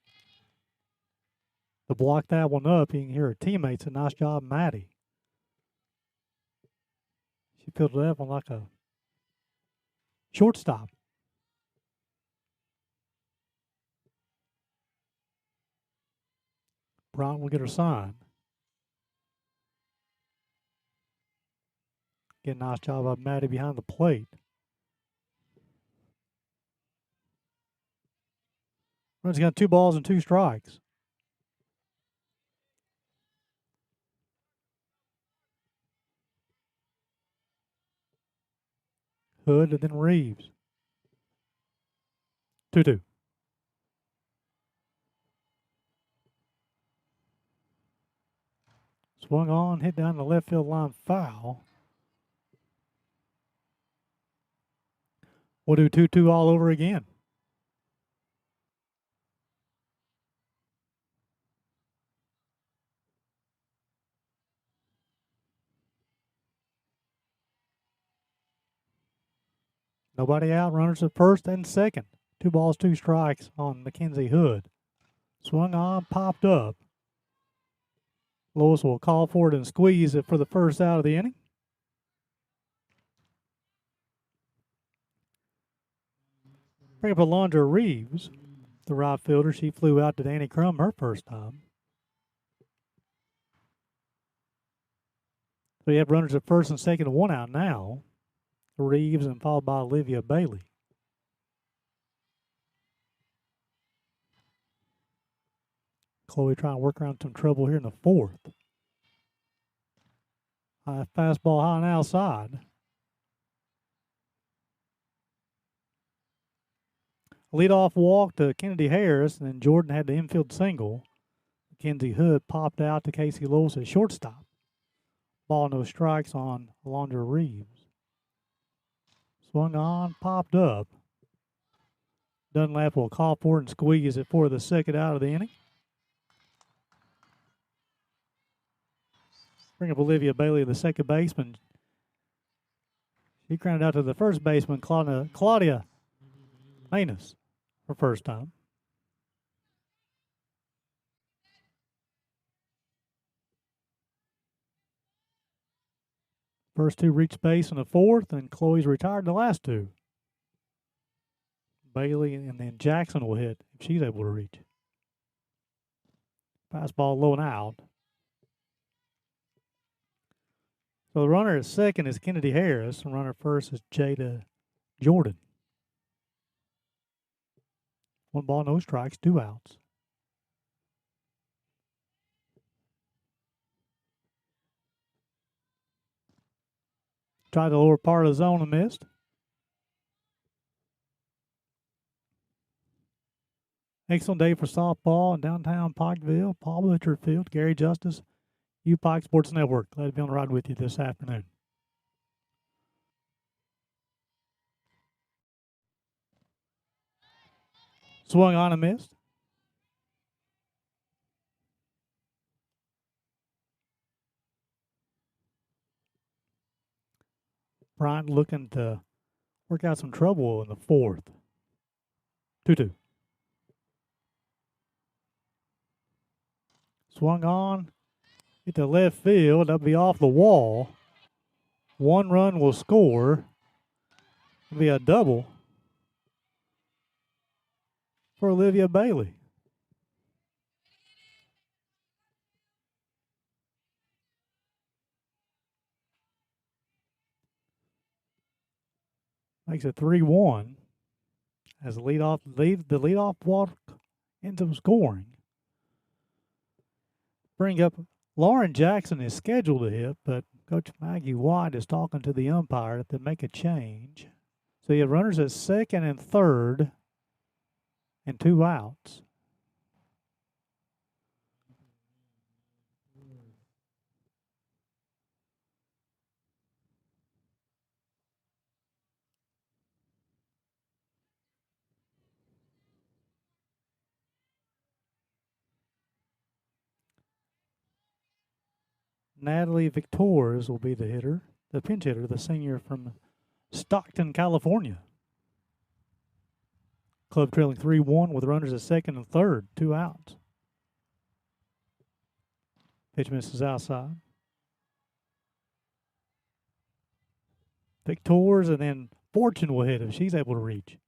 To block that one up, you can hear her teammates. A nice job, Maddie. She fielded that one like a shortstop. Bryant will get her sign. Get a nice job of Maddie behind the plate. Run's got 2 balls and 2 strikes. Hood and then Reeves. 2-2. Swung on, hit down the left field line foul. We'll do 2-2 all over again. Nobody out. Runners at first and second. 2 balls, 2 strikes on Mackenzie Hood. Swung on, popped up. Lewis will call for it and squeeze it for the first out of the inning. Bring up Alondra Reeves, the right fielder. She flew out to Danny Crum her first time. So you have runners at first and second and 1 out now. Reeves and followed by Olivia Bailey. Chloe trying to work around some trouble here in the fourth. Fastball high and outside. Leadoff walk to Kennedy Harris, and then Jordan had the infield single. Mackenzie Hood popped out to Casey Lewis at shortstop. Ball no strikes on Alondra Reeves. Swung on, popped up. Dunlap will call for it and squeeze it for the second out of the inning. Bring up Olivia Bailey, the second baseman. She grounded out to the first baseman, Claudia Manus, for first time. First 2 reached base in the fourth, and Chloe's retired the last 2. Bailey and then Jackson will hit if she's able to reach. Fastball low and out. So the runner at second is Kennedy Harris, and runner first is Jada Jordan. 1 ball, no strikes, 2 outs. Tried the lower part of the zone and missed. Excellent day for softball in downtown Pikeville. Paul Butcher Field, Gary Justice, UPIKE Sports Network. Glad to be on the ride with you this afternoon. Swung on and missed. Bryant looking to work out some trouble in the fourth. 2-2. Swung on, hit the left field. That'll be off the wall. 1 run will score. It'll be a double for Olivia Bailey. Makes it 3-1 as the leadoff walk into scoring. Bring up Lauren Jackson is scheduled to hit, but Coach Maggie White is talking to the umpire to make a change. So you have runners at second and third and 2 outs. Natalie Victors will be the hitter, the pinch hitter, the senior from Stockton, California. Club trailing 3-1 with runners at second and third, 2 outs. Pitch misses outside. Victors, and then Fortune will hit if she's able to reach.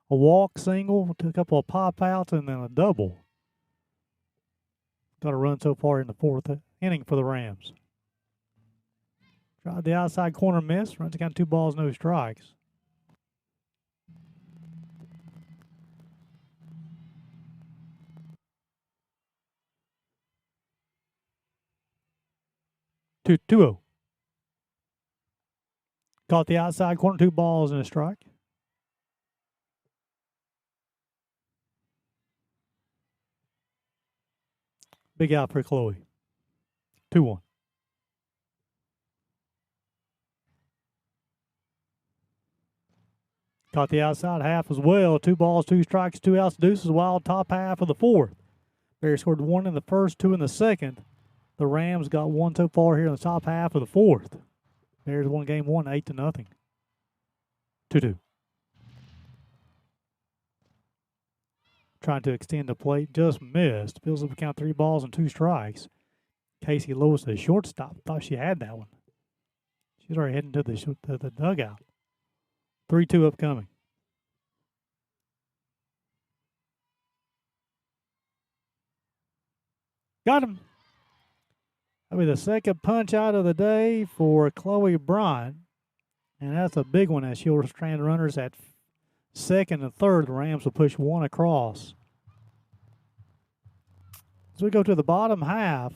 A walk, single, a couple of pop outs, and then a double. Got a run so far in the fourth inning for the Rams. Tried the outside corner miss. Runs count 2 balls, no strikes. Two 2-0. Caught the outside corner, 2 balls and a strike. Big out for Chloe. 2-1. Caught the outside half as well. 2 balls, 2 strikes, 2 outs. Deuces wild, top half of the fourth. Bears scored 1 in the first, 2 in the second. The Rams got 1 so far here in the top half of the fourth. Bears won game 1, 8-0. 2-2. Trying to extend the plate, just missed. Fills up the count 3 balls and 2 strikes. Casey Lewis, the shortstop, thought she had that one. She's already heading to the dugout. 3-2 upcoming. Got him. That'll be the second punch out of the day for Chloe Bryant. And that's a big one as she'll strand runners at second and third. The Rams will push 1 across. As we go to the bottom half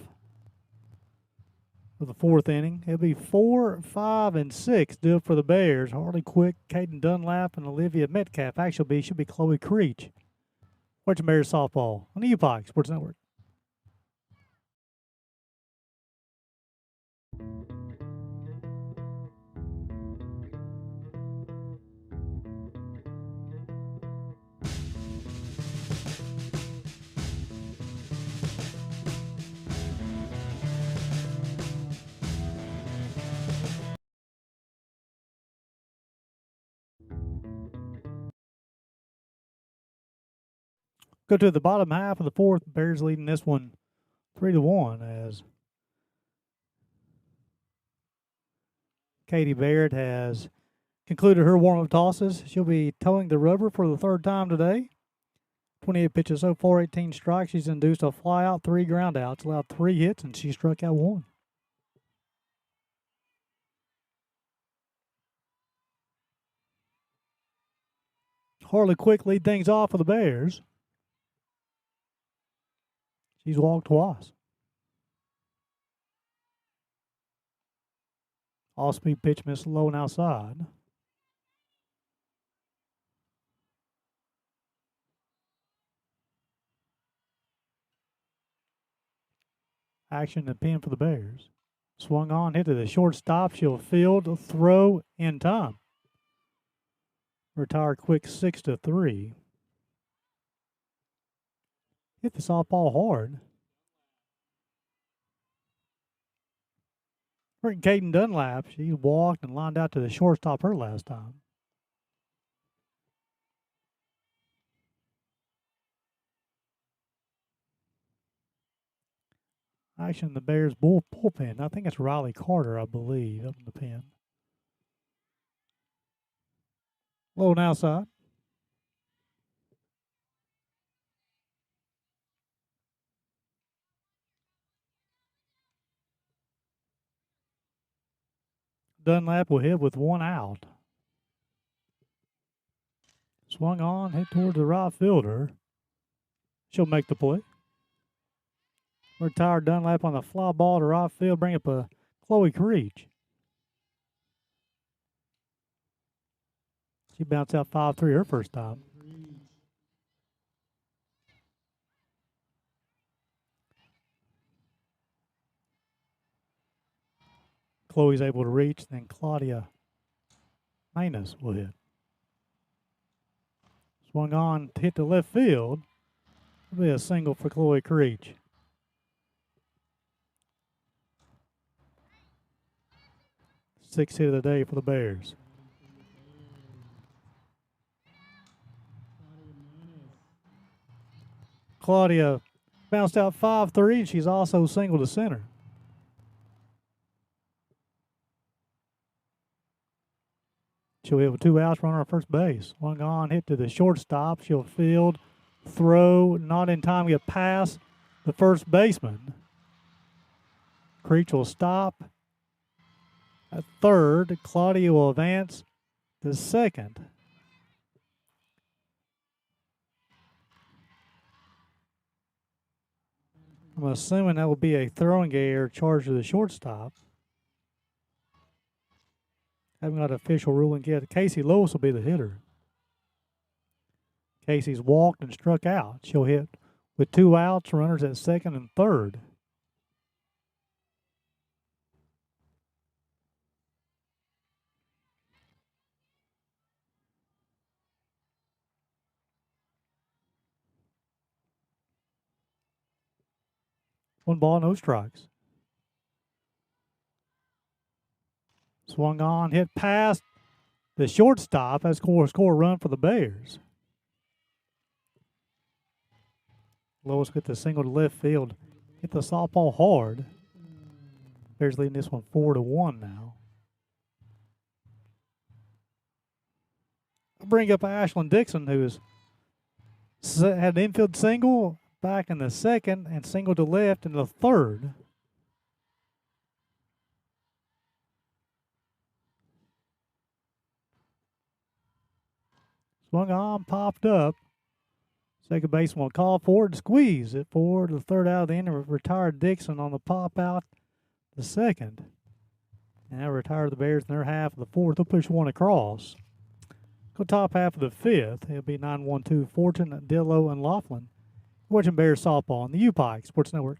of the fourth inning, it'll be 4, 5, and 6 do it for the Bears. Harley Quick, Caden Dunlap, and Olivia Metcalf. Actually, should be Chloe Creech. Watching Bears softball on the UPIKE Sports Network. Go to the bottom half of the fourth. Bears leading this one 3-1 as Katie Baird has concluded her warm-up tosses. She'll be towing the rubber for the third time today. 28 pitches so far, 18 strikes. She's induced a flyout, 3 groundouts, allowed 3 hits, and she struck out 1. Harley Quick lead things off for the Bears. She's walked twice. All-speed pitch missed low and outside. Action and pin for the Bears. Swung on, hit to the shortstop. She'll field, throw in time. Retire Quick 6-3. Hit the softball hard. Freaking Caden Dunlap, she walked and lined out to the shortstop her last time. Action the Bears bullpen. I think it's Riley Carter, I believe, up in the pen. Low and outside. Dunlap will hit with 1 out. Swung on, hit towards the right fielder. She'll make the play. Retired Dunlap on the fly ball to right field. Bring up a Chloe Creech. She bounced out 5-3 her first time. Chloe's able to reach, then Claudia Manus will hit. Swung on to hit the left field. It'll be a single for Chloe Creech. Sixth hit of the day for the Bears. Claudia bounced out 5-3, and she's also singled to center. She'll hit with 2 outs, runner on first base. Swung on, hit to the shortstop. She'll field, throw, not in time to get past the first baseman. Creech will stop at third. Claudia will advance to second. I'm assuming that will be a throwing error charged to the shortstop. Haven't got an official ruling yet. Casey Lewis will be the hitter. Casey's walked and struck out. She'll hit with 2 outs, runners at second and third. 1 ball, no strikes. Swung on, hit past the shortstop. That's score a run for the Bears. Lois get the single to left field. Hit the softball hard. Bears leading this one 4-1 now. I'll bring up Ashlyn Dixon, who had an infield single back in the second and single to left in the third. Swung on, popped up. Second baseman will call forward, squeeze it forward to the third out of the inning. Retired Dixon on the pop out the second. And that retired the Bears in their half of the fourth. They'll push one across. Go top half of the fifth. It'll be 9-1-2 Fortune, Dillo, and Laughlin. Watching Bears softball on the UPIKE Sports Network.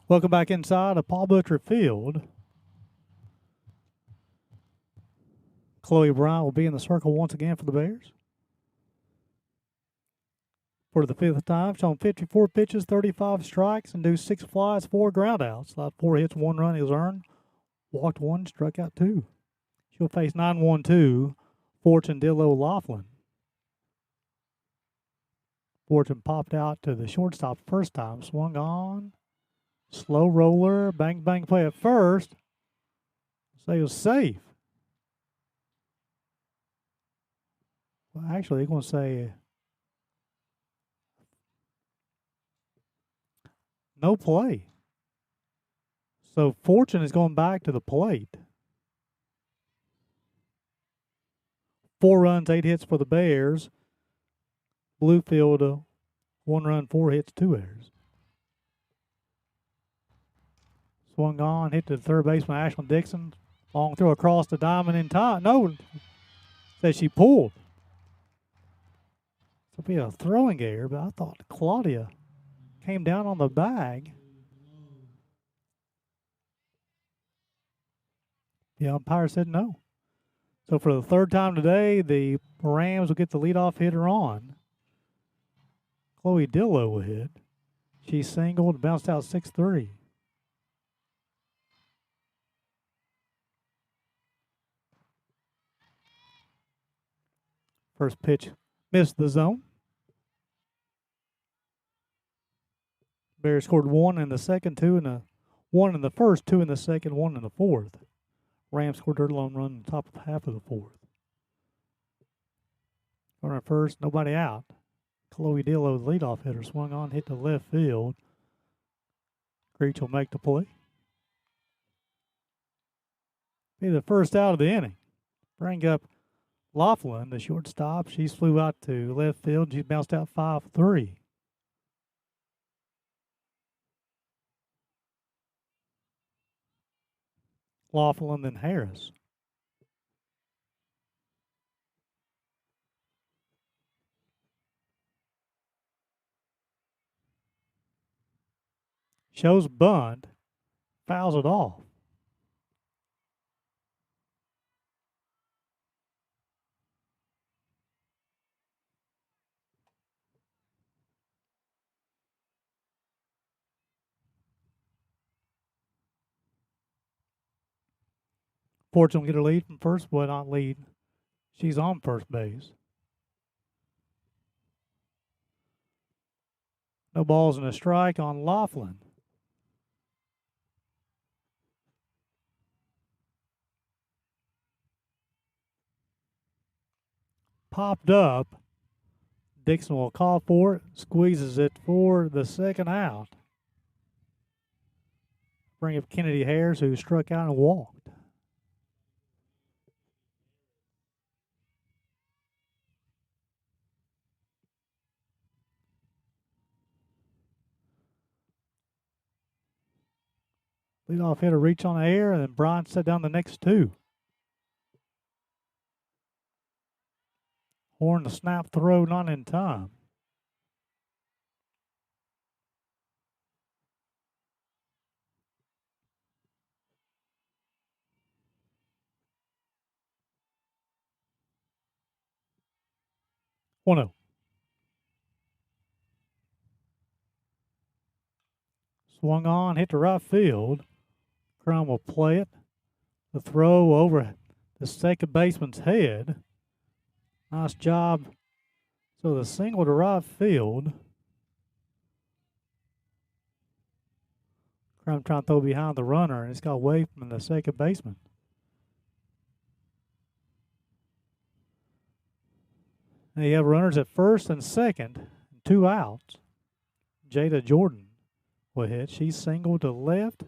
Welcome back inside of Paul Butcher Field. Chloe Bryant will be in the circle once again for the Bears. For the fifth time, shown 54 pitches, 35 strikes, and do 6 flies, 4 groundouts. Allowed 4 hits, 1 run is earned. Walked 1, struck out 2. She'll face 9-1-2 Fortune, Dillo, Laughlin. Fortune popped out to the shortstop first time, swung on. Slow roller, bang, bang play at first. Say it was safe. Well, actually, they're going to say no play. So Fortune is going back to the plate. 4 runs, 8 hits for the Bears. Bluefield, 1 run, 4 hits, 2 errors. Swung on, hit to the third baseman, Ashlyn Dixon. Long throw across the diamond in time. No, says she pulled. It'll be a throwing error, but I thought Claudia came down on the bag. The umpire said no. So for the third time today, the Rams will get the leadoff hitter on. Chloe Dillo will hit. She singled, bounced out 6-3. First pitch missed the zone. Bears scored 1 in the second, 2 in the 1 in the first, 2 in the second, 1 in the fourth. Rams scored their lone run in the top of half of the fourth. Runner first, nobody out. Chloe Dillo, the leadoff hitter, swung on, hit to left field. Creech will make the play. Be the first out of the inning. Bring up Laughlin, the shortstop. She flew out to left field. She bounced out 5-3. Laughlin, then Harris. Shows bunt, fouls it off. Fortune will get a lead from first, but not lead. She's on first base. No balls and a strike on Laughlin. popped up. Dixon will call for it, squeezes it for the second out. Bring up Kennedy Harris, who struck out and walked. Leadoff hitter reach on the air, and then Brian set down the next two. Horn the snap throw not in time. One 0. Swung on, hit to right field. Crum will play it. The throw over the second baseman's head. Nice job. So the single to right field. Crum trying to throw behind the runner, and it's got away from the second baseman. And you have runners at first and second, 2 outs. Jada Jordan will hit. She's single to left.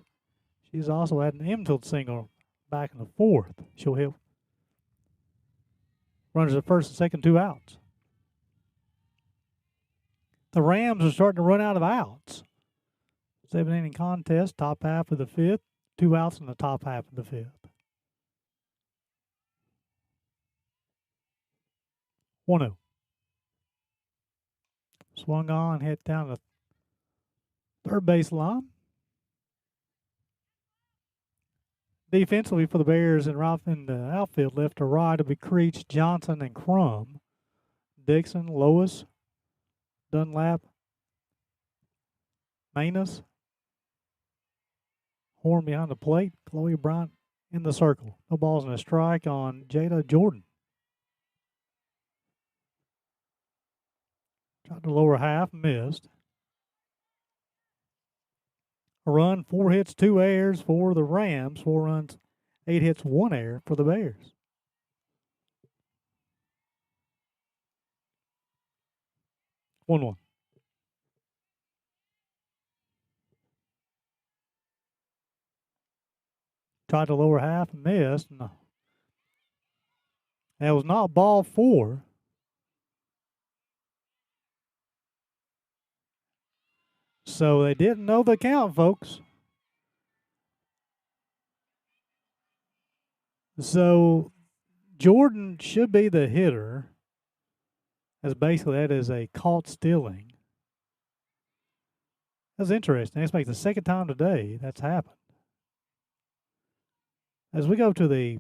She's also had an infield single back in the fourth. She'll hit. Runners at first and second, 2 outs. The Rams are starting to run out of outs. 7-inning contest, top half of the fifth. 2 outs in the top half of the fifth. 1-0. Swung on, hit down the third base line. Defensively for the Bears and right in the outfield, left to right, it'll be Creech, Johnson, and Crum. Dixon, Lois, Dunlap, Manus. Horn behind the plate. Chloe Bryant in the circle. No balls and a strike on Jada Jordan. Tried to lower half, missed. A run, 4 hits, 2 errors for the Rams. 4 runs, 8 hits, 1 error for the Bears. One. Tried to lower half, missed. No. That was not ball 4. So they didn't know the count, folks. So Jordan should be the hitter, as basically that is a caught stealing. That's interesting. This makes the second time today that's happened. As we go to the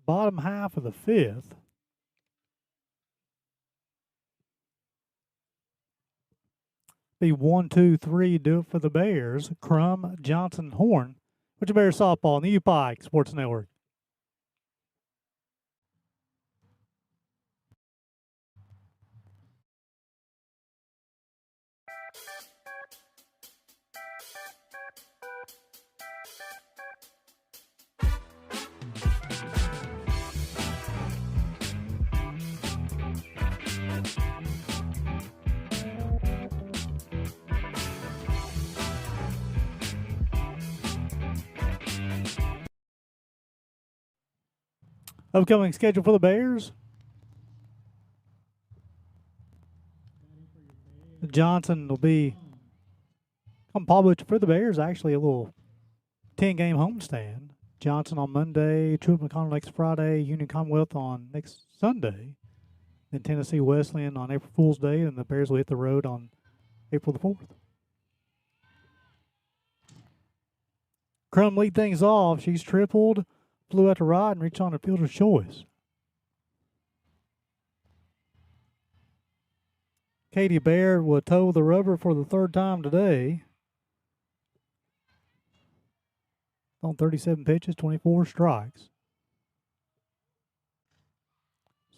bottom half of the fifth, be 1, 2, 3, do it for the Bears. Crum, Johnson, Horn. What's your Bears softball on the UPIKE Sports Network? Upcoming schedule for the Bears. Johnson will be probably for the Bears, actually a little 10-game homestand. Johnson on Monday, Truett McConnell next Friday, Union Commonwealth on next Sunday, then Tennessee Wesleyan on April Fool's Day, and the Bears will hit the road on April the 4th. Crum lead things off. She's tripled, flew out to right, and reached on a fielder's choice. Katie Baird will toe the rubber for the 3rd time today. On 37 pitches, 24 strikes.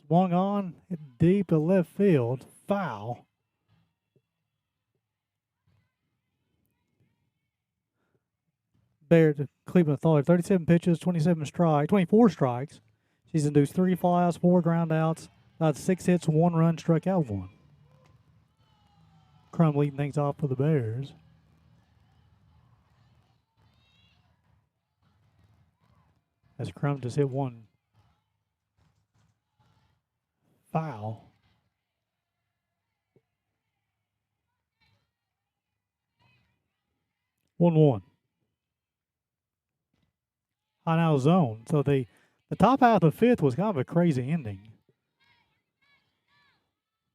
Swung on, hit deep to left field, foul. Baird, Cleveland Authority, 37 pitches, 24 strikes. She's induced 3 flyouts, 4 groundouts, About 6 hits, 1 run, struck out 1. Crum leading things off for the Bears. As Crum just hit 1 foul. One. High now zone. So the top half of the 5th was kind of a crazy ending.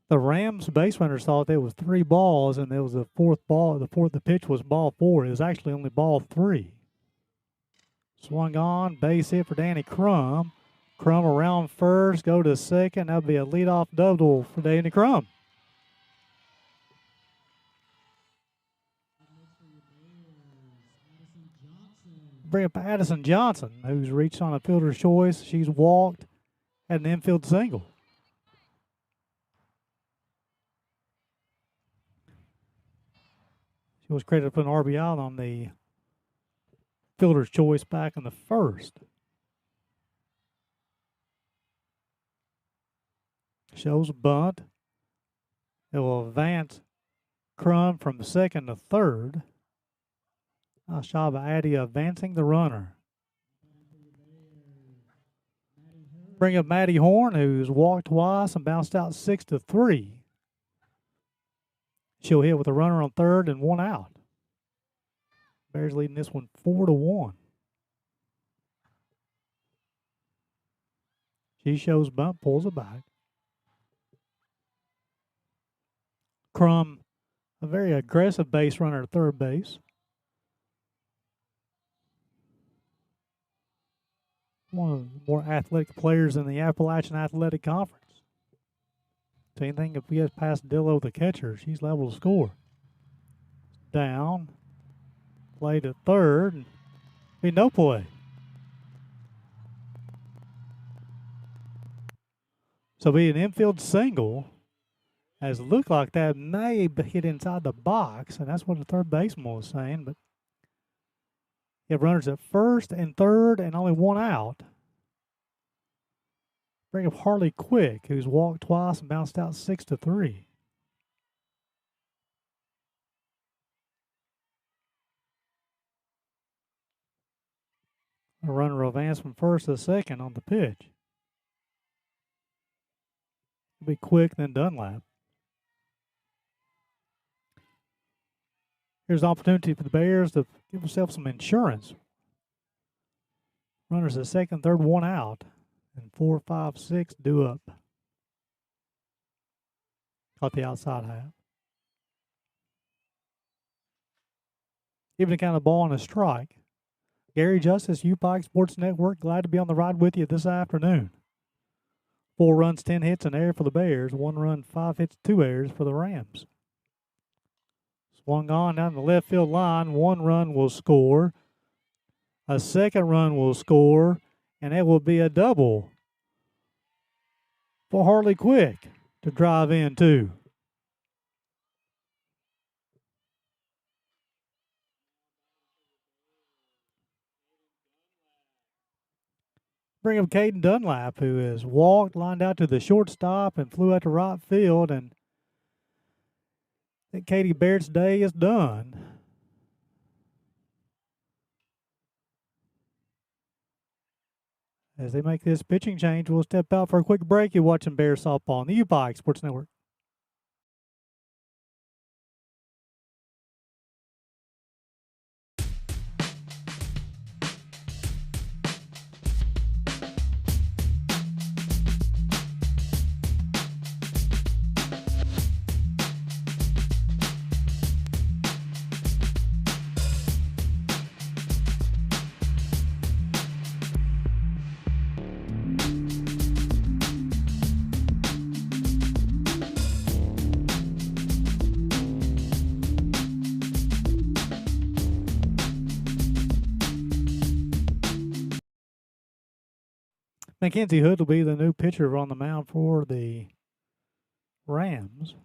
The Rams base runners thought there was 3 balls, and there was a 4th ball. The pitch was ball 4. It was actually only ball 3. Swung on, base hit for Danny Crum. Crum around first, go to second. That'll be a leadoff double for Danny Crum. Bring up Addison Johnson, who's reached on a fielder's choice. She's walked, had an infield single. She was credited for an RBI on the fielder's choice back in the 1st. Shows a bunt. It will advance Crum from 2nd to 3rd. Nice job by Addie advancing the runner. Bring up Maddie Horn, who's walked twice and bounced out 6-3. She'll hit with a runner on 3rd and 1 out. Bears leading this one 4-1. She shows bunt, pulls it back. Crum, a very aggressive base runner at 3rd base. One of the more athletic players in the Appalachian Athletic Conference. So anything, if we get past Dillo, the catcher, she's liable to score. Down. Played at 3rd. Be no play. So be an infield single. As it looked like that may hit inside the box, and that's what the 3rd baseman was saying, but you have runners at 1st and 3rd and only 1 out. Bring up Harley Quick, who's walked twice and bounced out 6-3. A runner will advance from 1st to 2nd on the pitch. It'll be Quick, then Dunlap. Here's an opportunity for the Bears to give themselves some insurance. Runners at 2nd, 3rd, 1 out. And 4, 5, 6 due up. Caught the outside half. Even a kind of ball and a strike. Gary Justice, UPIKE Sports Network, glad to be on the ride with you this afternoon. 4 runs, 10 hits, an error for the Bears. 1 run, 5 hits, 2 errors for the Rams. Swung on down the left field line. 1 run will score. A 2nd run will score. And it will be a double for Harley Quick to drive in, too. Bring up Caden Dunlap, who has walked, lined out to the shortstop, and flew out to right field. And I think Katie Barrett's day is done. As they make this pitching change, we'll step out for a quick break. You're watching Bears Softball on the UPIKE Sports Network. Mackenzie Hood will be the new pitcher on the mound for the Rams.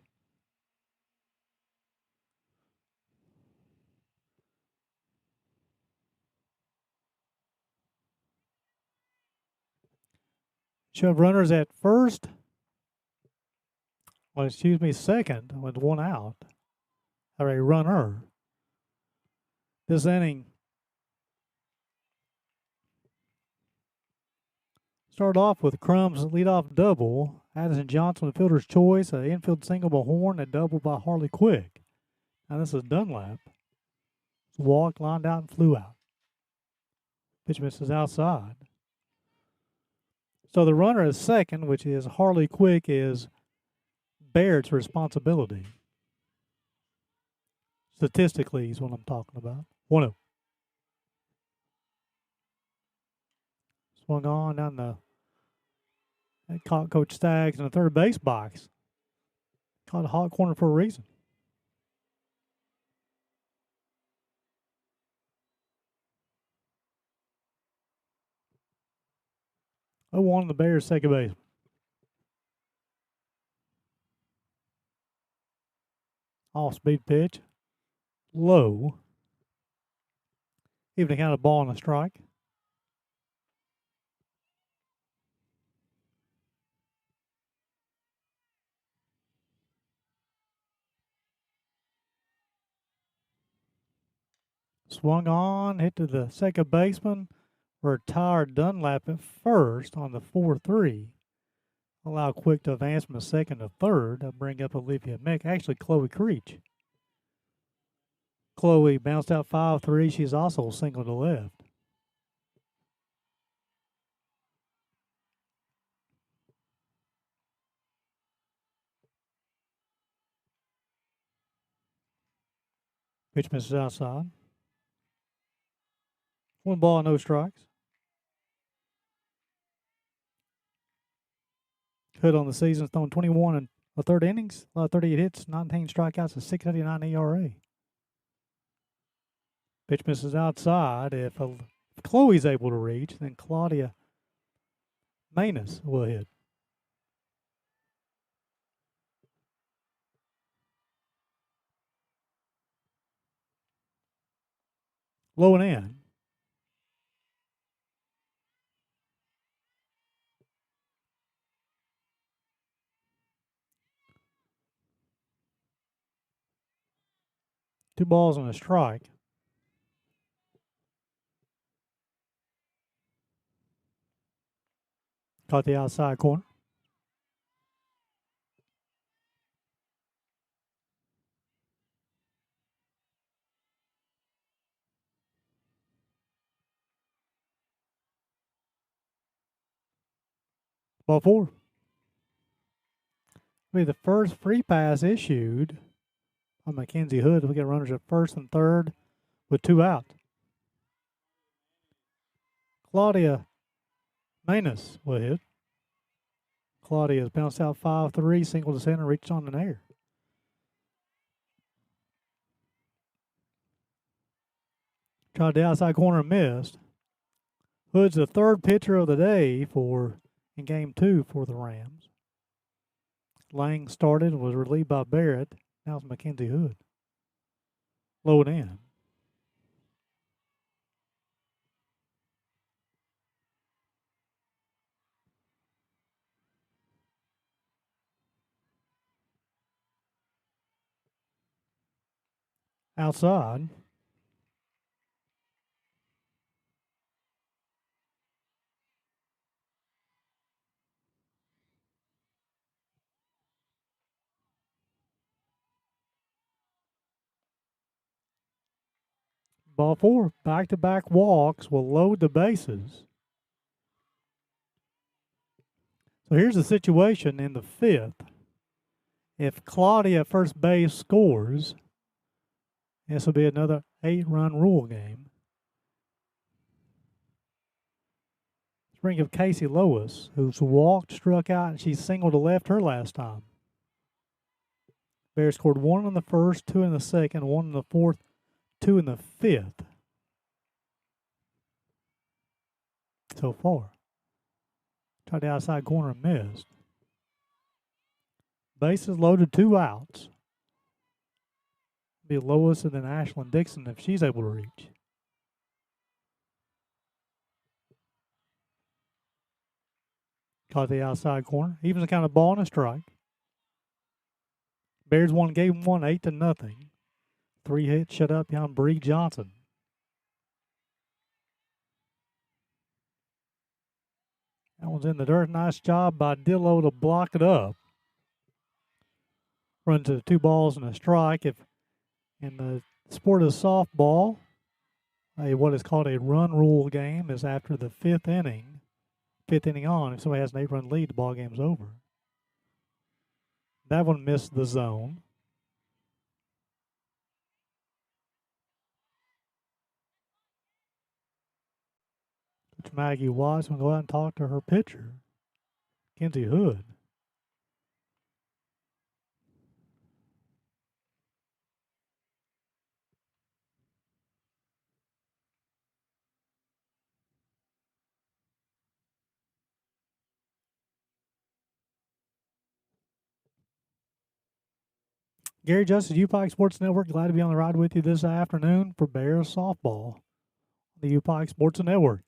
She'll have runners at 1st second with one out, or a runner. This inning started off with Crumb's leadoff double. Addison Johnson, the fielder's choice, an infield single by Horn, a double by Harley Quick. Now this is Dunlap. Walked, lined out, and flew out. Pitch misses outside. So the runner is second, which is Harley Quick, is Barrett's responsibility. Statistically is what I'm talking about. 1-0. Swung on down the. That caught Coach Staggs in the third base box. Caught a hot corner for a reason. 0-1 on the Bears' second base. Off-speed pitch. Low. Even count a ball and a strike. Swung on, hit to the second baseman. Retired Dunlap at first on the 4-3. Allow Quick to advance from the second to third. That'll bring up Olivia Mick. Actually, Chloe Creech. Chloe bounced out 5-3. She's also single to left. Pitch misses outside. 1 ball, no strikes. Hood on the season, thrown 21 and a third innings, 38 hits, 19 strikeouts, a 6.89 ERA. Pitch misses outside. If Chloe's able to reach, then Claudia Manus will hit. Low and in. Two balls and a strike. Caught the outside corner. Ball 4. Be the first free pass issued by Mackenzie Hood. We get runners at first and third with 2 out. Claudia Manus will hit. Claudia's bounced out 5-3, single to center, reached on an air. Tried the outside corner and missed. Hood's the third pitcher of the day in game 2 for the Rams. Lang started and was relieved by Barrett. Now it's Mackenzie Hood. Low and in. Outside. Ball 4. Back-to-back walks will load the bases. So here's the situation in the 5th. If Claudia at first base scores, this will be another 8-run rule game. Let's bring up Casey Lois, who's walked, struck out, and she's singled to left her last time. Bears scored 1 in the first, 2 in the second, 1 in the fourth, 2 in the 5th so far. Tried the outside corner and missed. Bases loaded, 2 outs. Be Lois and then Ashlyn Dixon if she's able to reach. Caught the outside corner. Evens the count of ball and a strike. Bears won game 1 8-0. 3 hits shut up behind Bree Johnson. That one's in the dirt. Nice job by Dillo to block it up. Run to 2 balls and a strike. If in the sport of softball, what is called a run rule game is after the 5th inning. 5th inning on, if somebody has an 8-run lead, the ball game's over. That one missed the zone. Coach Maggie Watts will go out and talk to her pitcher, Kenzie Hood. Gary Justice, UPIKE Sports Network. Glad to be on the ride with you this afternoon for Bears softball. The UPIKE Sports Network.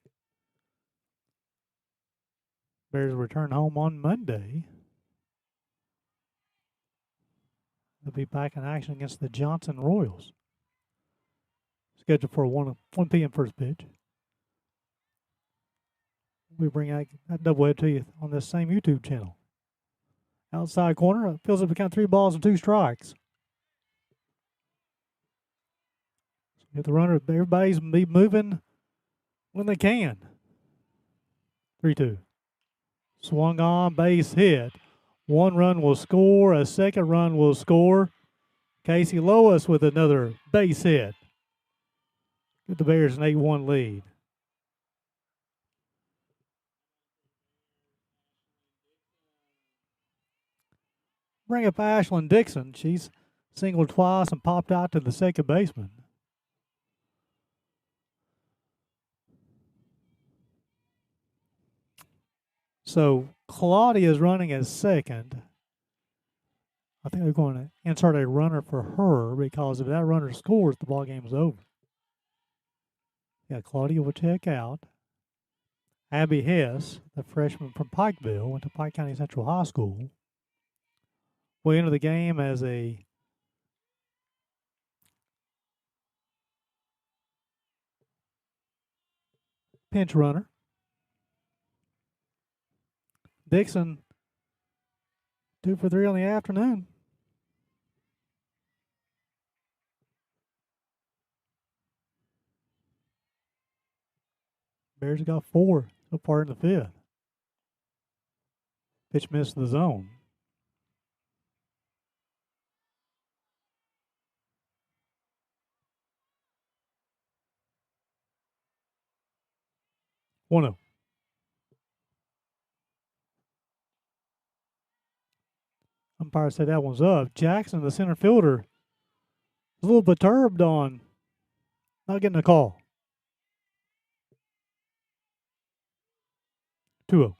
Bears return home on Monday. They'll be back in action against the Johnson Royals. Scheduled for a 1 p.m. first pitch. We bring that doubleheader to you on this same YouTube channel. Outside corner, fills up to count 3 balls and 2 strikes. Get the runner, everybody's be moving when they can. 3-2. Swung on, base hit. 1 run will score, a 2nd run will score. Casey Lois with another base hit. Give the Bears an 8-1 lead. Bring up Ashlyn Dixon. She's singled twice and popped out to the second baseman. So Claudia is running as second. I think they're going to insert a runner for her because if that runner scores, the ball game is over. Yeah, Claudia will check out. Abby Hess, the freshman from Pikeville, went to Pike County Central High School, will enter the game as a pinch runner. Dixon, 2 for 3 on the afternoon. Bears have got 4 so far in the 5th. Pitch missed the zone. One-0. Umpire said that one's up. Jackson, the center fielder, is a little perturbed on not getting a call. 2-0.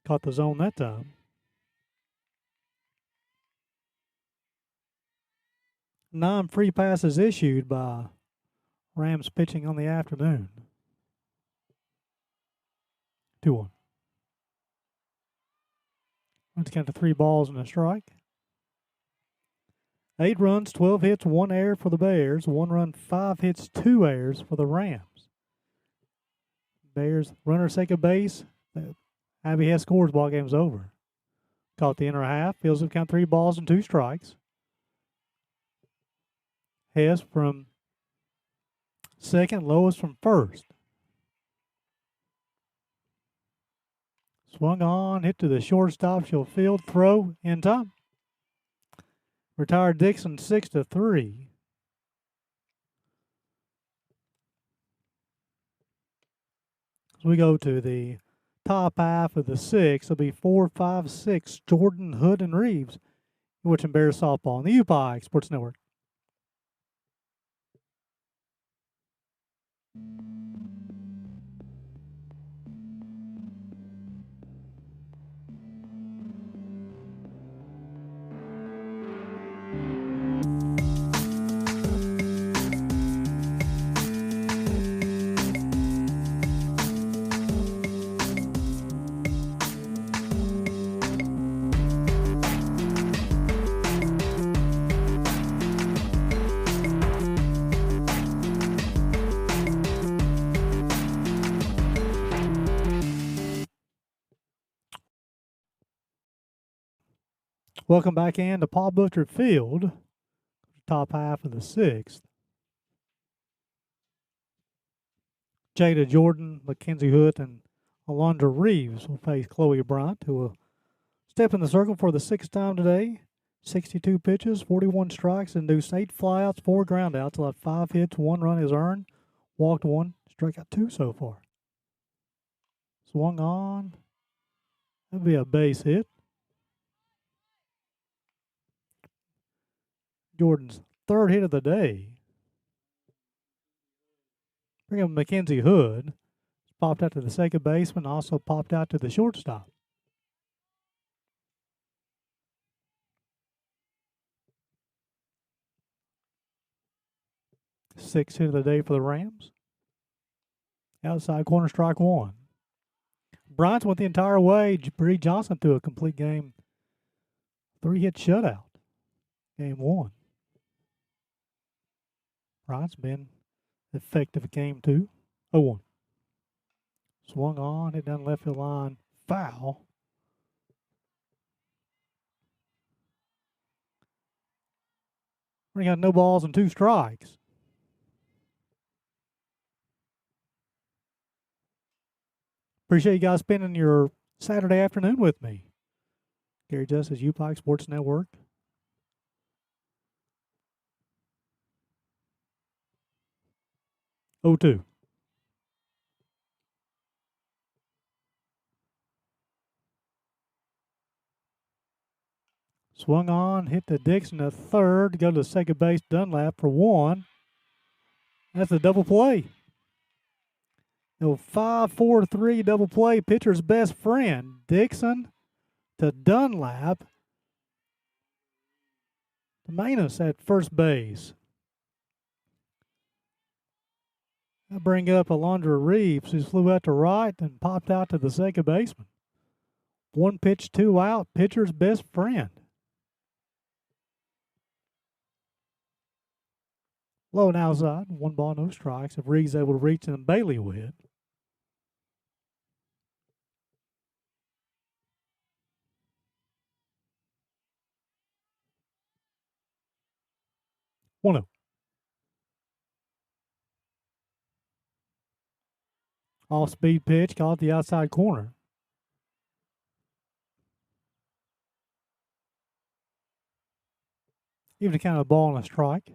Caught the zone that time. 9 free passes issued by Rams pitching on the afternoon. 2-1. Let's count to 3 balls and a strike. 8 runs, 12 hits, 1 error for the Bears. 1 run, 5 hits, 2 errors for the Rams. Bears runner second base. Abby Hess scores, ball game's over. Caught the inner half. Fields up count 3 balls and 2 strikes. Hess from second, Lois from first. Swung on, hit to the shortstop. She'll field, throw in time. Retired Dixon 6-3. As we go to the top half of the 6, it'll be 4, 5, 6. Jordan, Hood, and Reeves. You're watching Bears softball on the UPIKE Sports Network. Welcome back in to Paul Butcher Field, top half of the sixth. Jada Jordan, Mackenzie Hood, and Alondra Reeves will face Chloe Bryant, who will step in the circle for the sixth time today. 62 pitches, 41 strikes, induced 8 flyouts, 4 groundouts. Allowed 5 hits, 1 run is earned, walked 1, struck out 2 so far. Swung on. That'd be a base hit. Jordan's third hit of the day. Bring up Mackenzie Hood. Popped out to the second baseman, also popped out to the shortstop. Sixth hit of the day for the Rams. Outside corner, strike 1. Bryant went the entire way. Bree Johnson threw a complete game. 3-hit shutout. Game 1. Bryant's been effective game 2. 0-1. Swung on, hit down left field line. Foul. We got no balls and 2 strikes. Appreciate you guys spending your Saturday afternoon with me. Gary Justice, UPIKE Sports Network. Oh, 2. Swung on, hit the Dixon to third, go to second base, Dunlap for 1. That's a double play. No 5-4-3 double play. Pitcher's best friend, Dixon to Dunlap. To Manus at first base. I bring up Alondra Reeves, who flew out to right and popped out to the second baseman. 1 pitch, 2 out. Pitcher's best friend. Low and outside, 1 ball, no strikes. If Reeves able to reach, then Bailey will hit. One off-speed pitch, caught the outside corner. Even a kind of ball and a strike.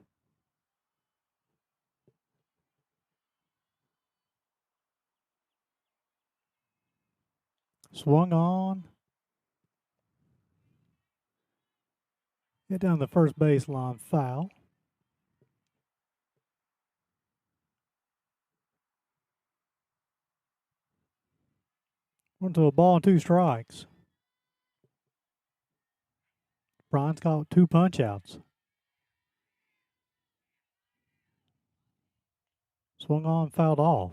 Swung on. Hit down the first baseline, foul. Went to a ball and 2 strikes. Bryant's caught 2 punch outs. Swung on, fouled off.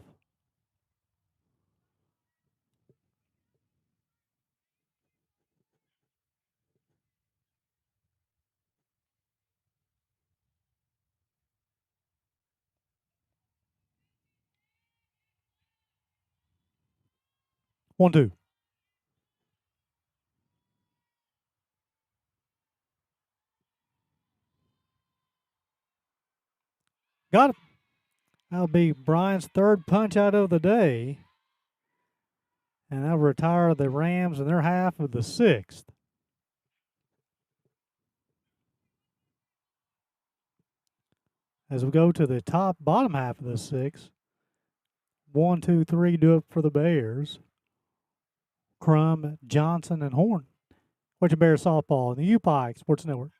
One, 2. Got it. That'll be Bryant's 3rd punch out of the day. And that'll retire the Rams in their half of the 6th. As we go to the bottom half of the 6th, 1, 2, 3 do it for the Bears. Crum, Johnson, and Horn. What's your Bears softball in the UPIKE Sports Network?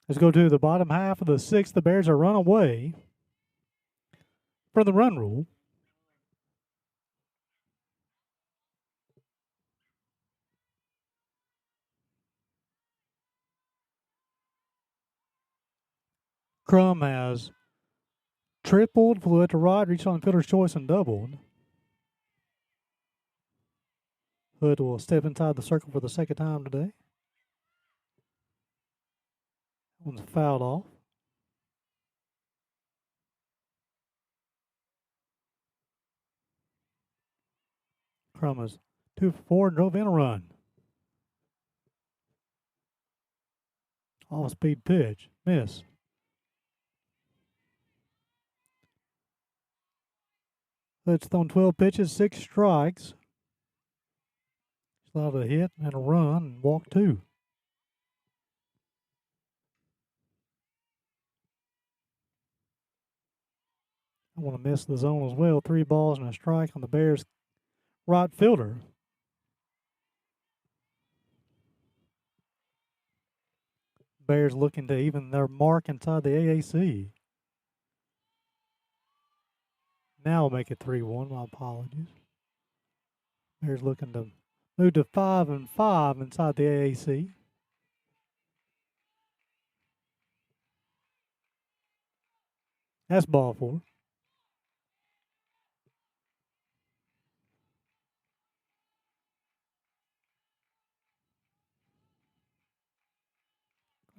Let's go to the bottom half of the 6th. The Bears are run away from the run rule. Crum has tripled, flew out to right, reached on the fielder's choice and doubled. Hood will step inside the circle for the second time today. One's fouled off. Crum is 2 for 4 and drove in a run. Off-speed pitch. Miss. Hood's thrown 12 pitches, 6 strikes. He's allowed a hit and a run and walk 2. I want to miss the zone as well. 3 balls and a strike on the Bears' right fielder. Bears looking to even their mark inside the AAC. Now we'll make it 3-1. My apologies. Bears looking to move to 5-5 inside the AAC. That's ball 4.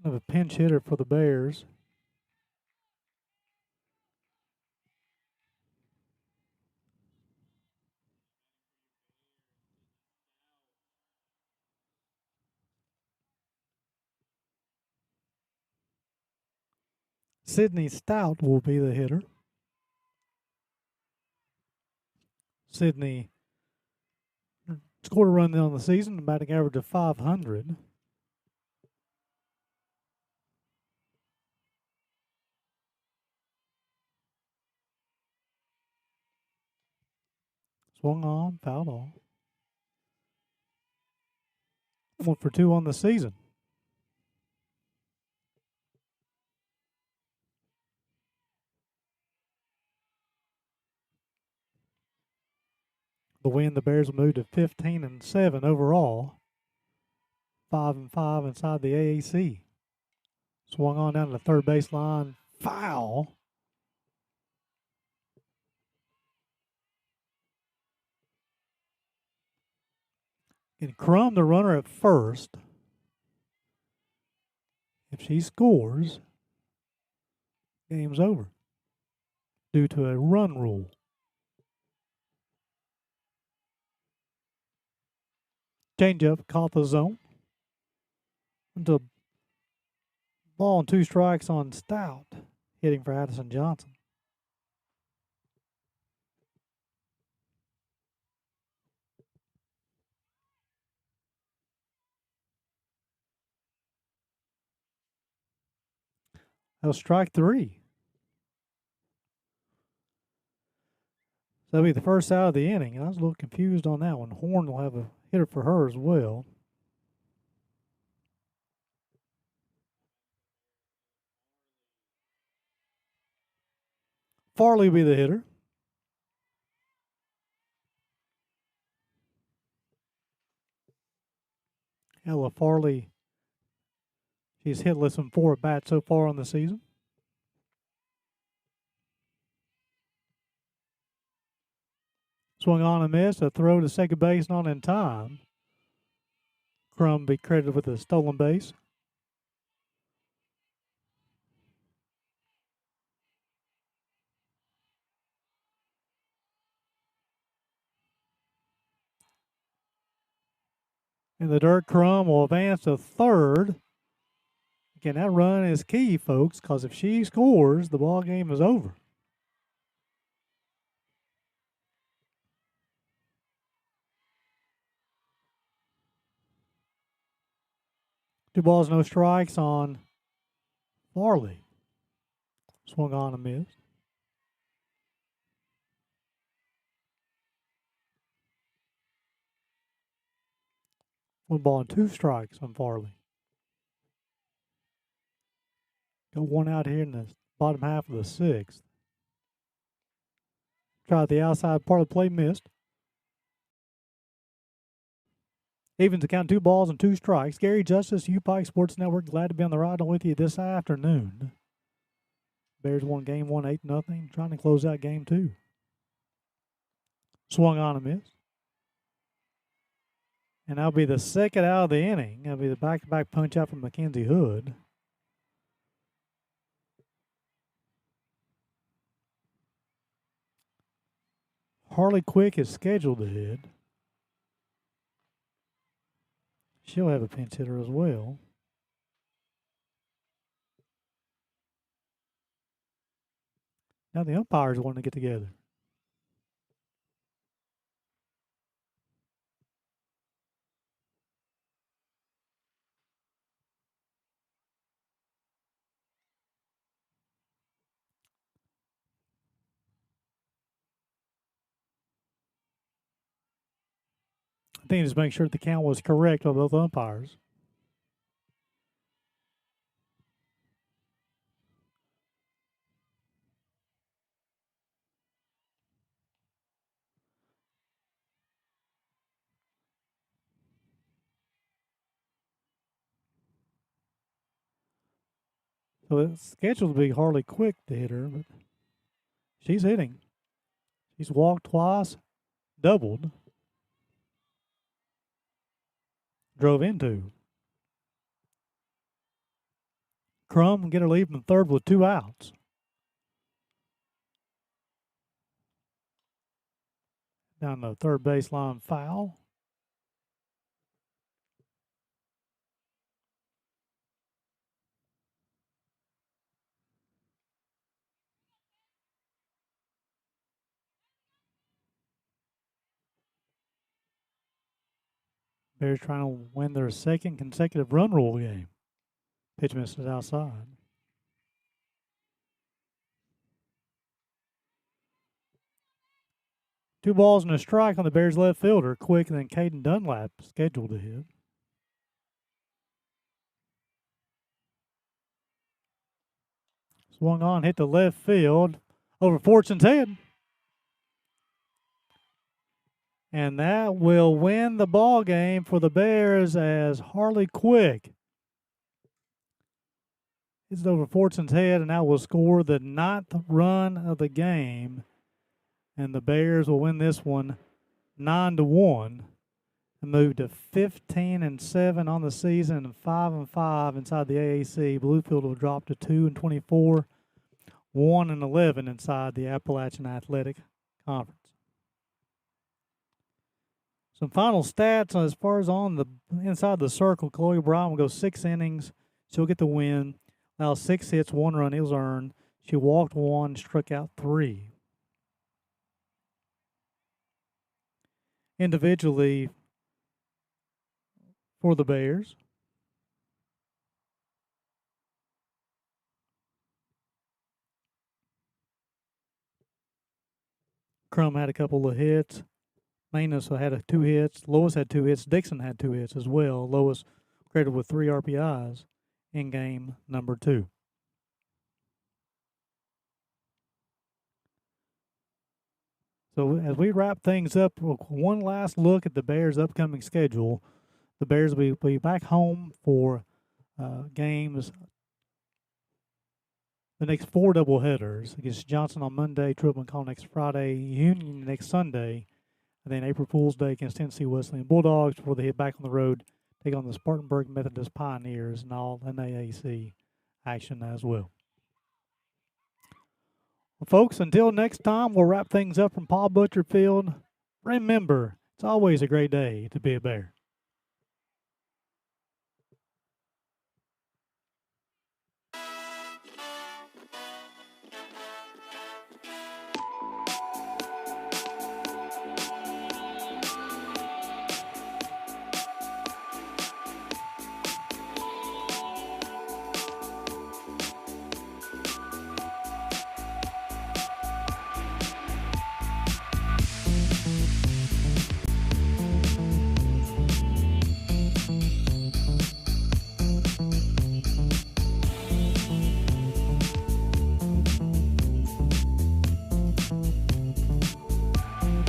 Kind of a pinch hitter for the Bears. Sidney Stout will be the hitter. Sidney scored a run on the season, batting average of .500. Swung on, fouled off. 1 for 2 on the season. The win, the Bears will move to 15-7 overall. 5-5 inside the AAC. Swung on down to the third baseline. Foul. Getting Crum, the runner at first. If she scores, game's over due to a run rule. Changeup caught the zone. Into ball and 2 strikes on Stout, hitting for Addison Johnson. That was strike 3. That'll be the first out of the inning. I was a little confused on that one. Horn will have a hitter for her as well. Farley will be the hitter. Ella Farley, she's hitless in 4 at-bats so far on the season. Swung on and missed. A throw to second base, not in time. Crum be credited with a stolen base. In the dirt, Crum will advance to third. Again, that run is key, folks, because if she scores, the ball game is over. Two balls, no strikes on Farley. Swung on and missed. One ball and 2 strikes on Farley. Go 1 out here in the bottom half of the 6th. Tried the outside part of the play, missed. Evens the count, 2 balls and 2 strikes. Gary Justice, UPIKE Sports Network, glad to be on the ride with you this afternoon. Bears won game 1 8-0, trying to close out game 2. Swung on a miss. And that'll be the second out of the inning. That'll be the back-to-back punch out from Mackenzie Hood. Harley Quick is scheduled to hit. She'll have a pinch hitter as well. Now the umpires want to get together. I think just make sure the count was correct on both umpires. So it's scheduled to be Harley Quick, the hitter, but she's hitting. She's walked twice, doubled, drove into. Crum get her lead from third with 2 outs. Down the third baseline foul. Bears trying to win their second consecutive run rule game. Pitch misses outside. Two balls and a strike on the Bears left fielder. Quick, and then Caden Dunlap scheduled to hit. Swung on, hit to left field over Fortune's head. And that will win the ball game for the Bears as Harley Quick hits it over Fortune's head, and that will score the 9th run of the game. And the Bears will win this one 9-1 and move to 15-7 on the season and 5-5 inside the AAC. Bluefield will drop to 2-24, 1-11 inside the Appalachian Athletic Conference. Some final stats as far as on the inside the circle. Chloe Brown will go 6 innings. She'll get the win. Now 6 hits, 1 run. It was earned. She walked 1, struck out 3. Individually for the Bears, Crum had a couple of hits. Manus had 2 hits. Lois had 2 hits. Dixon had 2 hits as well. Lois credited with 3 RBIs in game number 2. So as we wrap things up, one last look at the Bears' upcoming schedule. The Bears will be back home for games. The next 4 doubleheaders against Johnson on Monday, Truman Call next Friday, Union next Sunday, and then April Fool's Day against Tennessee Wesleyan Bulldogs before they head back on the road, take on the Spartanburg Methodist Pioneers and all NAAC action as well. Well, folks, until next time, we'll wrap things up from Paul Butcher Field. Remember, it's always a great day to be a Bear.